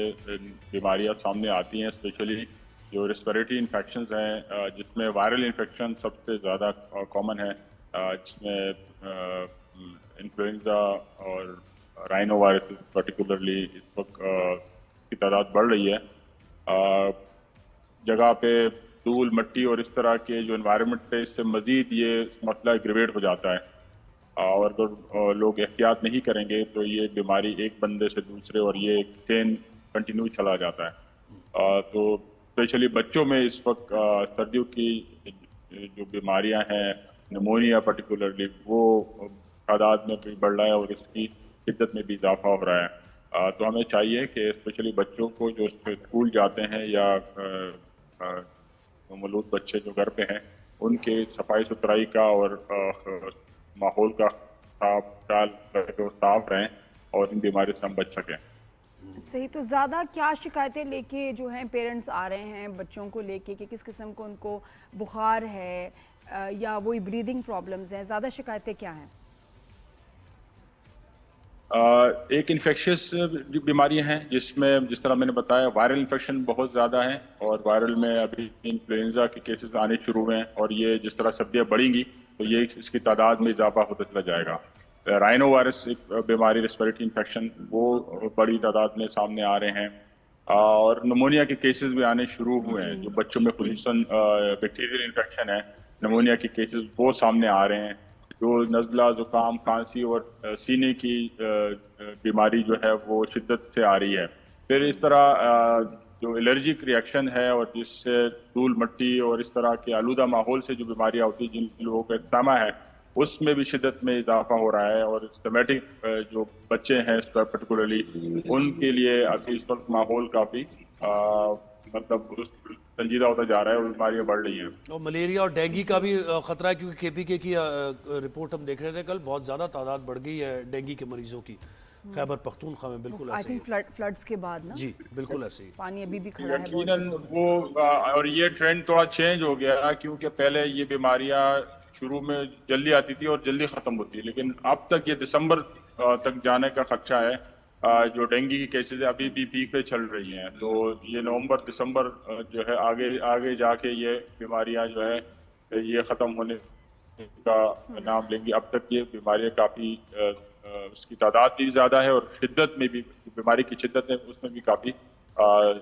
बीमारियां सामने आती हैं, स्पेशली जो रेस्पिरेटरी इन्फेक्शंस हैं जिसमें वायरल इन्फेक्शन सबसे ज़्यादा कॉमन है, जिसमें इन्फ्लुएंजा और राइनो वायरस पर्टिकुलरली इस वक्त की तादाद बढ़ रही है। जगह पे धूल, मिट्टी और इस तरह के जो एनवायरनमेंट है इससे मजीद ये मसला एग्रीवेट हो जाता है और अगर लोग एहतियात नहीं करेंगे तो ये बीमारी एक बंदे से दूसरे और ये चेन कंटिन्यू चला जाता है। तो स्पेशली बच्चों में इस वक्त सर्दियों की जो बीमारियां हैं, निमोनिया पर्टिकुलरली, वो तादाद में भी बढ़ रहा है और इसकी शिद्दत में भी इजाफा हो रहा है। तो हमें चाहिए कि स्पेशली बच्चों को जो स्कूल जाते हैं या मौलूद बच्चे जो घर पे हैं उनके सफाई सुथराई का और माहौल का ख्याल करके साफ रहें और इन बीमारियों से हम बच सकें। सही। तो ज़्यादा क्या शिकायतें लेके जो हैं पेरेंट्स आ रहे हैं बच्चों को लेके कि किस किस्म को उनको बुखार है या वही ब्रीदिंग प्रॉब्लम्स हैं, ज़्यादा शिकायतें क्या हैं? एक इन्फेक्शियस बीमारियां हैं जिसमें जिस तरह मैंने बताया वायरल इन्फेक्शन बहुत ज़्यादा है और वायरल में अभी इन्फ्लुएंजा के केसेस आने शुरू हुए हैं और ये जिस तरह सर्दियाँ बढ़ेंगी तो ये इसकी तादाद में इजाफा होता चला जाएगा। राइनो वायरस एक बीमारी, रेस्पिरेटरी इन्फेक्शन, वो बड़ी तादाद में सामने आ रहे हैं और निमोनिया के केसेस भी आने शुरू हुए हैं। जो बच्चों में खुसूसन बैक्टीरियल इन्फेक्शन है, निमोनिया के केसेस वो सामने आ रहे हैं। जो नज़ला, ज़ुकाम, खांसी और सीने की बीमारी जो है वो शिद्दत से आ रही है। फिर इस तरह जो एलर्जिक रिएक्शन है और जिससे धूल, मिट्टी और इस तरह के आलूदा माहौल से जो बीमारियां होती हैं, जिन लोगों का इस्तेमा है उसमें भी शिद्दत में इजाफा हो रहा है और सिस्टमेटिक जो बच्चे हैं पर्टिकुलरली उनके लिए अभी इस वक्त माहौल काफ़ी मतलब संजीदा होता जा रहा है और बीमारियां बढ़ रही हैं। और मलेरिया और डेंगू का भी खतरा है क्योंकि केपीके की रिपोर्ट हम देख रहे थे कल, बहुत ज़्यादा तादाद बढ़ गई है डेंगू के मरीजों की खैबर पख्तूनख्वा में। बिल्कुल आई ऐसे ही थिंक फ्लड्स के बाद ना जी, बिल्कुल ऐसे ही पानी अभी भी खड़ा है बहुत। यकीनन वो और ये ट्रेंड थोड़ा चेंज हो गया क्योंकि पहले ये बीमारियां शुरू में जल्दी आती थी और जल्दी ख़त्म होती है, लेकिन अब तक ये दिसंबर तक जाने का खदशा है। जो डेंगू की केसेस अभी भी पीक पे चल रही हैं, तो ये नवंबर दिसंबर जो है आगे जाके ये बीमारियां जो है ये ख़त्म होने का नाम लेंगी। अब तक ये बीमारियां काफ़ी उसकी तादाद भी ज़्यादा है और शिद्दत में भी, बीमारी की शिद्दत है उसमें भी काफ़ी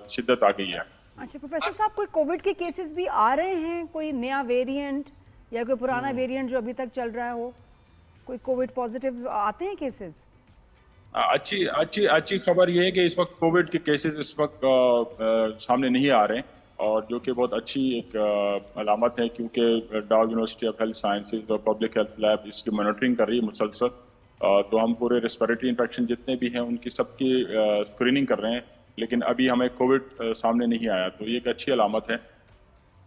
शिद्दत आ गई है। अच्छा प्रोफेसर साहब, कोई कोविड के केसेस भी आ रहे हैं, कोई नया वेरिएंट या कोई पुराना वेरिएंट जो अभी तक चल रहा हो, कोई कोविड पॉजिटिव आते हैं केसेस? अच्छी खबर ये है कि इस वक्त कोविड के केसेस इस वक्त सामने नहीं आ रहे हैं और जो कि बहुत अच्छी एक अलामत है क्योंकि dog university of health sciences और पब्लिक हेल्थ लैब इसकी मॉनिटरिंग कर रही है मुसलसल। तो हम पूरे रेस्पिरेटरी इन्फेक्शन जितने भी हैं उनकी सबकी स्क्रीनिंग कर रहे हैं, लेकिन अभी हमें कोविड सामने नहीं आया, तो ये एक अच्छी अलामत है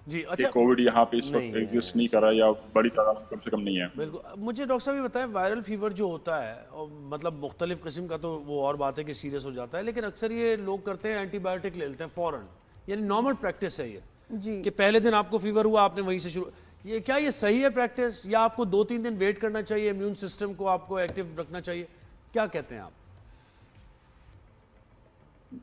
जी। कि अच्छा, कोविड यहाँ पे इस वक्त एग्जिस्ट नहीं कर रहा या बड़ी तादाद में कम से कम नहीं है। बिल्कुल। मुझे डॉक्टर साहब ये बताएं, वायरल फीवर जो होता है और मतलब मुख्तलिफ किस्म का, तो वो और बात है कि सीरियस हो जाता है, लेकिन अक्सर ये लोग करते हैं एंटीबायोटिक ले लेते हैं फ़ौरन, यानी नॉर्मल प्रैक्टिस है ये जी कि पहले दिन आपको फीवर हुआ आपने वहीं से शुरू, ये क्या ये सही है प्रैक्टिस या आपको 2-3 दिन वेट करना चाहिए, इम्यून सिस्टम को आपको एक्टिव रखना चाहिए, क्या कहते हैं आप?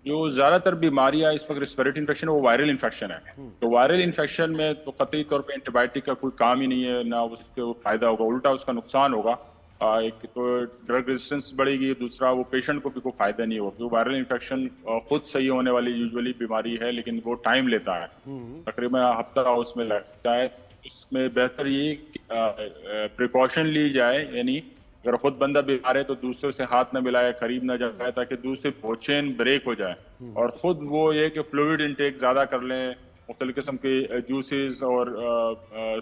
जो ज्यादातर बीमारियां इस वक्त रेस्पिरेटरी इन्फेक्शन है वो वायरल इन्फेक्शन है। तो वायरल इन्फेक्शन में तो कतई तौर पे एंटीबायोटिक का कोई काम ही नहीं है, ना उसके फायदा होगा, उल्टा उसका नुकसान होगा। एक तो ड्रग रेजिस्टेंस बढ़ेगी, दूसरा वो पेशेंट को भी कोई फायदा नहीं होगा। तो वायरल इन्फेक्शन खुद सही होने वाली यूजुअली बीमारी है, लेकिन वो टाइम लेता है, तकरीबन हफ्ता उसमें लगता है। इसमें बेहतर ये प्रिकॉशन ली जाए, यानी अगर खुद बंदा बीमार है तो दूसरों से हाथ न मिलाए, करीब न जाए, ताकि दूसरे चेन ब्रेक हो जाए। और खुद वो ये कि फ्लूइड इंटेक ज़्यादा कर लें, मुख्तलिफ किस्म के जूसेस और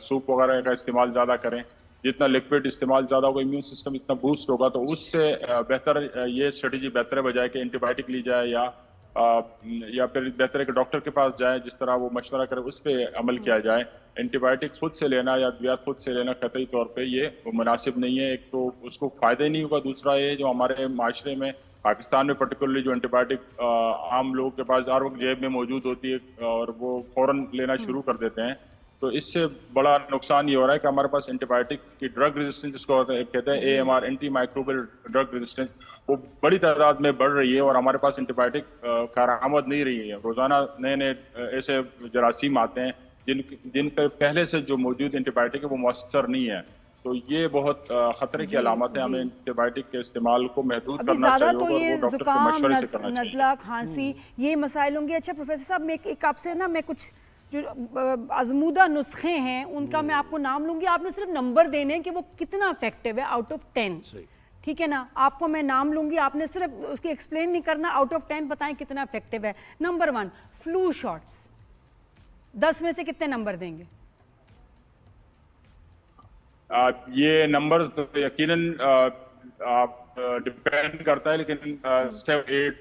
सूप वगैरह का इस्तेमाल ज़्यादा करें, जितना लिक्विड इस्तेमाल ज़्यादा होगा, इम्यून सिस्टम इतना बूस्ट होगा, तो उससे बेहतर ये स्ट्रेटेजी बेहतर है बजाय कि एंटीबायोटिक ली जाए या फिर बेहतर है कि डॉक्टर के पास जाए, जिस तरह वो मशवरा करे उस पर अमल किया जाए। एंटीबायोटिक खुद से लेना या अद्वियात खुद से लेना कतई तौर पे ये मुनासिब नहीं है। एक तो उसको फ़ायदा ही नहीं होगा, दूसरा ये जो हमारे माशरे में पाकिस्तान में पर्टिकुलरली जो एंटीबायोटिक आम लोगों के पास हर वक्त जेब में मौजूद होती है और वो फ़ौरन लेना शुरू कर देते हैं, तो इससे बड़ा नुकसान ये हो रहा है कि हमारे पास एंटीबायोटिक की ड्रग रेजिस्टेंस जिसको कहते हैं AMR, anti microbial drug resistance, वो बड़ी तादाद में बढ़ रही है और हमारे पास एंटीबायोटिक कारआमद नहीं रही है। रोजाना नए नए ऐसे जरासीम आते हैं जिन पर पहले से जो मौजूद एंटीबायोटिक है वो मौसर नहीं है, तो ये बहुत खतरे की अलामत है। हमें एंटीबायोटिक के इस्तेमाल को महदूद अभी करना ज्यादा चाहिए तो और ये वो डॉक्टर के जुकाम, मशवरे से करना चाहिए। नज़ला, खांसी, ये मसाइल होंगे। अच्छा प्रोफेसर साहब, मैं एक आपसे ना मैं कुछ जो आजमूदा नुस्खे हैं उनका मैं आपको नाम लूंगी, आपने सिर्फ नंबर देने हैं कि वो कितना इफेक्टिव है आउट ऑफ 10, ठीक है ना? आपको मैं नाम लूंगी, आपने सिर्फ उसकी एक्सप्लेन नहीं करना, आउट ऑफ 10 बताएं कितना इफेक्टिव है। नंबर 1 फ्लू शॉट्स, 10 में से कितने नंबर देंगे? ये नंबर तो यकीनन डिपेंड करता है, लेकिन 7-8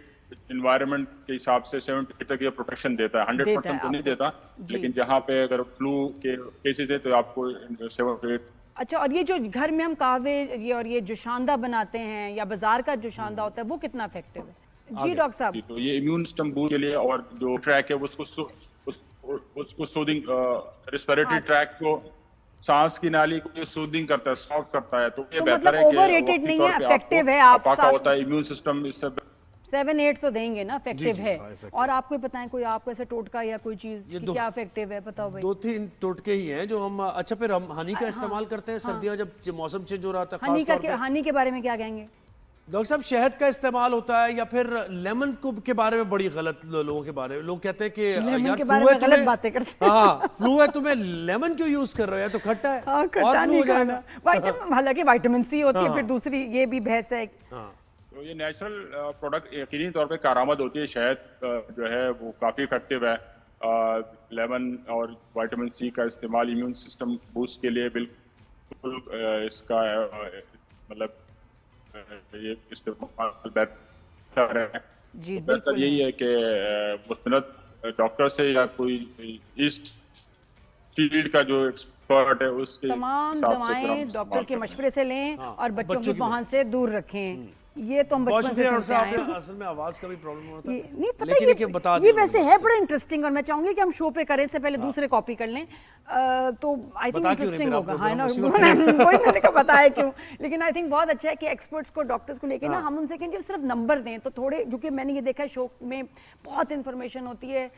इन्वायरमेंट के हिसाब से 70 तक ये प्रोटेक्शन देता है। 100% तो नहीं देता, लेकिन जहाँ पे अगर फ्लू के केसेस है तो आपको 7-8। अच्छा, और ये जो घर में हम कहवे ये जो शांदा बनाते हैं या बाजार का जो शांदा होता है वो कितना इफेक्टिव है? जी डॉक्टर साहब। तो ये इम्यून सिस्टम बूस्ट के लिए, और जो ट्रैक है उसको सूदिंग, रिस्पिरेटरी ट्रैक को, सांस की नाली को सूदिंग करता है, सॉफ्ट करता है, तो ये बेहतर मतलब है कि ओवररेटेड नहीं है, इफेक्टिव है। आप पाका होता है इम्यून सिस्टम, इससे 7-8 तो देंगे ना, इफेक्टिव है। effective। और आपको बताएं कोई आपको ऐसे टोटका या कोई चीज कि क्या इफेक्टिव है, बताओ भाई। 2-3 टोटके ही हैं जो हम। अच्छा, फिर हम हनी का इस्तेमाल करते हैं सर्दियां जब मौसम चेंज हो रहा था, हनी खास तौर पे। हनी के बारे में क्या कहेंगे? डॉक्टर साहब, शहद का इस्तेमाल होता है या फिर लेमन के बारे में बड़ी गलत लोगों के बारे में लोग कहते हैं कि लेमन यार के बारे फ्लू है में गलत तुम्हें, बातें करते हैं। हाँ फ्लू है तुम्हें, लेमन क्यों यूज कर रहे हो, या तो खट्टा है। हाँ, और खट्टा फ्लू नहीं हो जाएगा। खाना। विटामिन, हालांकि विटामिन सी होती है, फिर दूसरी ये भी बहस है। तो ये नेचुरल प्रोडक्ट यकीनी तौर पे कारआमद होती है। शहद जो है वो काफ़ी इफेक्टिव है। लेमन और विटामिन सी का इस्तेमाल इम्यून सिस्टम बूस्ट के लिए बिल्कुल इसका मतलब ये इस्तेमाल बेहतर है। जी, तो बेहतर यही है कि मुस्तनद डॉक्टर से या कोई इस फील्ड का जो एक्सपर्ट है उसके तमाम हिसाब से फिर हम दवाएं इस्तेमाल डॉक्टर के करें। मशवरे से लें और बच्चों की पहुंच से दूर रखें। ये तो हम बहुत बचपन से शुक्रिया सुनते डॉक्टर आए साहब, हैं। असल में आवाज का भी प्रॉब्लम होता है, नहीं पता, लेकिन ये बता ये दिया वैसे उन्होंने। है बड़ा इंटरेस्टिंग, और मैं चाहूंगी कि हम शो पे करें से पहले दूसरे कॉपी कर लें, तो आई थिंक बता क्यों इंटरेस्टिंग नहीं, होगा। फिर हाँ आप ना, तो वही मैंने कहा पता है क्यों, लेकिन आई थिंक बहुत अच्छा है कि एक्सपर्ट्स को, डॉक्टर्स को लेके ना हम उनसे कहें कि सिर्फ नंबर दें तो थोड़े, जो कि मैंने ये देखा है शो में बहुत इन्फॉर्मेशन होती है,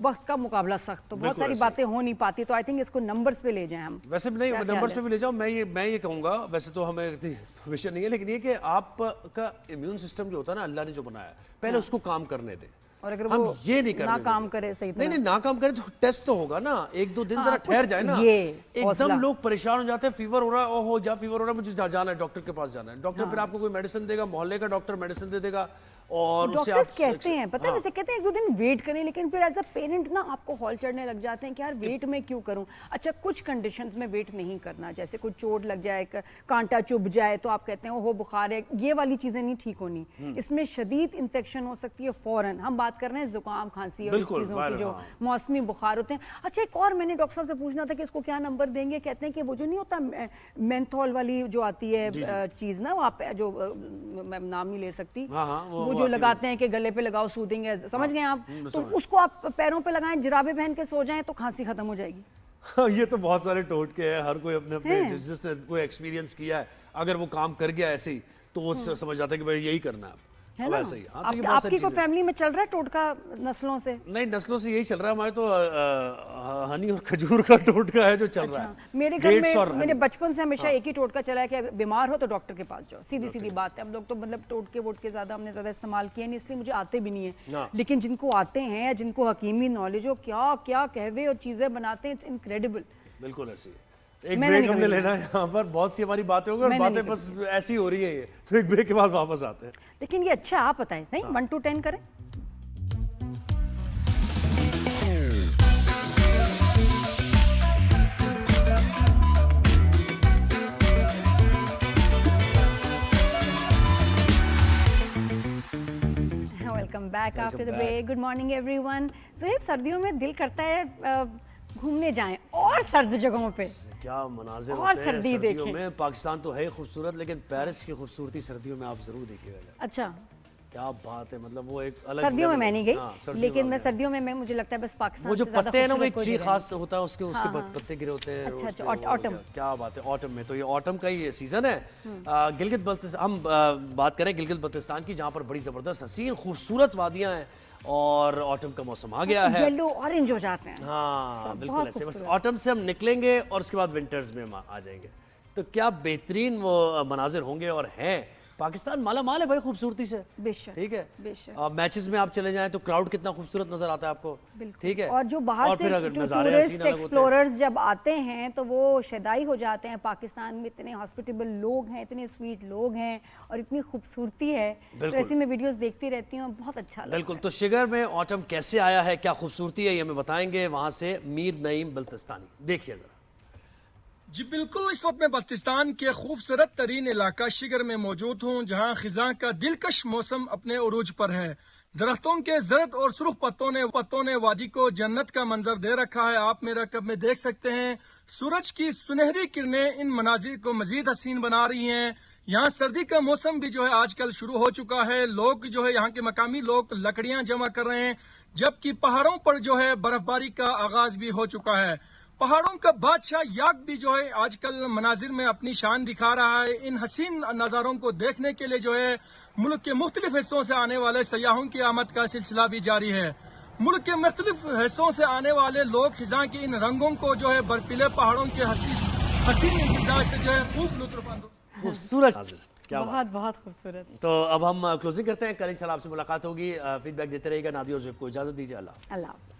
वक्त का मुकाबला सख्त, तो बहुत सारी बातें हो नहीं पाती, तो आई थिंक इसको नंबर्स पे ले जाएं हम। वैसे भी नहीं, क्या ख्याल नंबर्स है? पे भी ले जाओ। मैं ये कहूंगा, वैसे तो हमें इतनी इन्फॉर्मेशन नहीं है, लेकिन ये कि आपका इम्यून सिस्टम जो होता है ना, अल्लाह ने जो बनाया है, पहले उसको काम करने दे। और अगर हम वो ये नहीं करने ना देंगे। काम करे सही नहीं नहीं, ना काम करे तो टेस्ट तो होगा ना, 1-2 दिन हाँ, जरा ठहर कुछ जाए ना। ये हौसला। एकदम लोग परेशान हो जाते हैं, फीवर हो रहा है, ओहो या फीवर हो रहा है, मुझे जाना है, डॉक्टर के पास जाना है। डॉक्टर फिर आपको कोई मेडिसिन देगा, मोहल्ले का डॉक्टर मेडिसिन दे देगा, और उससे आप डॉक्टर्स कहते हैं, पता है हाँ। वैसे कहते हैं 1-2 दिन वेट करें, लेकिन फिर एज अ पेरेंट ना आपको हॉल चढ़ने लग जाते हैं कि यार वेट में क्यों करूं। अच्छा, कुछ कंडीशंस में वेट नहीं करना, जैसे कोई चोट लग जाए, कांटा चुभ जाए, तो आप कहते हैं ओहो बुखार है, ये वाली चीजें नहीं ठीक होनी। इसमें शदीद इन्फेक्शन हो सकती है फौरन। हम बात कर रहे हैं जुकाम, खांसी और इस बिल्कुल, चीजों की जो हाँ। मौसमी बुखार होते हैं। अच्छा, एक और मैंने डॉक्टर साहब से पूछना था कि इसको क्या नंबर देंगे। कहते हैं कि वो जो नहीं होता मेंथोल वाली जो आती है चीज ना, वो आप जो मैं नाम नहीं ले सकती, हाँ, हाँ, वो वो जो आती है। लगाते हैं कि गले पे लगाओ, सूदिंग है, समझ गए आप? तो उसको आप पैरों पे लगाएं, जुराबे पहन के सो जाएं तो खांसी खत्म हो जाएगी। हाँ, ये तो बहुत सारे टोटके हैं, हर कोई अपने अपने हैं। जिसने कोई एक्सपीरियंस किया है, अगर वो काम कर गया ऐसे ही तो वो समझ जाता है कि भाई यही करना है है अब ना? ऐसा ही। हाँ, तो ये बहुत सारी आपकी को चीजें हैं। फैमिली में चल रहा है टोटका नस्लों से? नहीं, नस्लों से यही चल रहा है हमारे तो। हनी और खजूर का टोटका है जो चल रहा है। मेरे घर Dates और में मेरे honey। बचपन से हमेशा एक ही टोटका चला है कि बीमार हो तो डॉक्टर के पास जाओ, सीधी सीधी बात है। हम लोग तो मतलब टोटके वोटके ज्यादा हमने ज्यादा इस्तेमाल किए नहीं, इसलिए मुझे आते भी नहीं है। हाँ। लेकिन जिनको आते हैं या जिनको हकीमी नॉलेज हो, क्या क्या कहवे और चीजें बनाते हैं, इट्स इनक्रेडिबल। बिल्कुल ऐसी है। एक मैंने ब्रेक नहीं हमने कभी लेना है यहाँ पर, बहुत सी हमारी बातें होंगी और मैंने बातें नहीं बस ऐसी हो रही है ये, तो एक ब्रेक के बाद वापस आते हैं। लेकिन ये अच्छा, आप बताएं नहीं, 1 to 10 करें। Welcome back after the back. Break. Good morning everyone. Zuhaib, सर्दियों में दिल करता है घूमने जाएं और सर्द जगहों पे। क्या मनाजिर और होते हैं सर्दी सर्दियों देखें। में। पाकिस्तान तो है खूबसूरत, लेकिन पेरिस की खूबसूरती सर्दियों में आप जरूर देखिएगा। अच्छा, क्या बात है, मतलब वो एक अलग सर्दियों में level मैं है। नहीं गई, हाँ, सर्दियों लेकिन में मैं आप सर्दियों में मुझे लगता है बस पाकिस्तान वो जो से ज़्यादा पत्ते हैं ना, वो खूबसूरत एक कोई ट्री जगह खास होता है उसके उसके हाँ, हाँ। पत्ते गिरे होते हैं अच्छा, उस पे, अच्छा, वो autumn। क्या बात है, ऑटम में। तो ये ऑटम का ही सीजन है। गिलगित बल्तिस्तान, हम बात करें गिलगित बल्तिस्तान की, जहाँ पर बड़ी जबरदस्त हसीन खूबसूरत वादियाँ हैं और ऑटम का मौसम आ गया नहीं। है। येलो ऑरेंज हो जाते हैं। हाँ सब बिल्कुल बहुत ऐसे, बस खूबसूरत। ऑटम से हम निकलेंगे और उसके बाद विंटर्स में हम आ जाएंगे। तो क्या बेहतरीन वो मनाजिर होंगे और हैं। पाकिस्तान माला माल है भाई खूबसूरती से। बेशक, ठीक है। बेशक। मैचेस में आप चले जाएं तो क्राउड कितना खूबसूरत नजर आता है आपको। बिल्कुल। ठीक है। और जो बाहर और से फिर अगर नज़ारे टूरिस्ट हसीन अलग होते हैं। एक्सप्लोरर्स जब आते हैं तो वो शदाई हो जाते हैं। पाकिस्तान में इतने हॉस्पिटेबल लोग हैं, इतने स्वीट लोग हैं और इतनी खूबसूरती है। तो बिल्कुल। ऐसी मैं वीडियोस देखती रहती हूँ, बहुत अच्छा लगता बिल्कुल। है। तो शिगर में ऑटम कैसे आया है, क्या खूबसूरती है, ये हमें बताएंगे वहां से मीर नईम बल्तिस्तानी। देखिए जरा। जी बिल्कुल, इस वक्त मैं बल्तिस्तान के खूबसूरत तरीन इलाका शिगर में मौजूद हूँ, जहाँ खिजा का दिलकश मौसम अपने उरूज पर है। दरख्तों के जर्द और सुर्ख पत्तों ने वादी को जन्नत का मंजर दे रखा है। आप मेरा कब में देख सकते हैं, सूरज की सुनहरी किरणें इन मनाजिर को मजीद हसीन बना रही हैं। यहाँ सर्दी का मौसम भी जो है आजकल शुरू हो चुका है। लोग जो है यहाँ के मकामी लोग लकड़ियां जमा कर रहे हैं, जबकि पहाड़ों पर जो है बर्फबारी का आगाज भी हो चुका है। पहाड़ों का बादशाह याक भी जो है आजकल मनाजिर में अपनी शान दिखा रहा है। इन हसीन नज़ारों को देखने के लिए जो है मुल्क के मुख्तलिफ हिस्सों से आने वाले सयाहों की आमद का सिलसिला भी जारी है। मुल्क के मुख्तलिफ हिस्सों से आने वाले लोग खिजा के इन रंगों को जो है बर्फीले पहाड़ों के हसीन मिजाज से जो है खूब लुत्फ खूबसूरत नाज़िर, क्या बात। बहुत बहुत खूबसूरत। तो अब हम क्लोजिंग करते हैं। कल इंशाल्लाह आपसे मुलाकात होगी। फीडबैक देते रहिएगा। नादिया और ज़ुहैब को इजाजत दीजिए। अल्लाह हाफ़िज़। अल्लाह।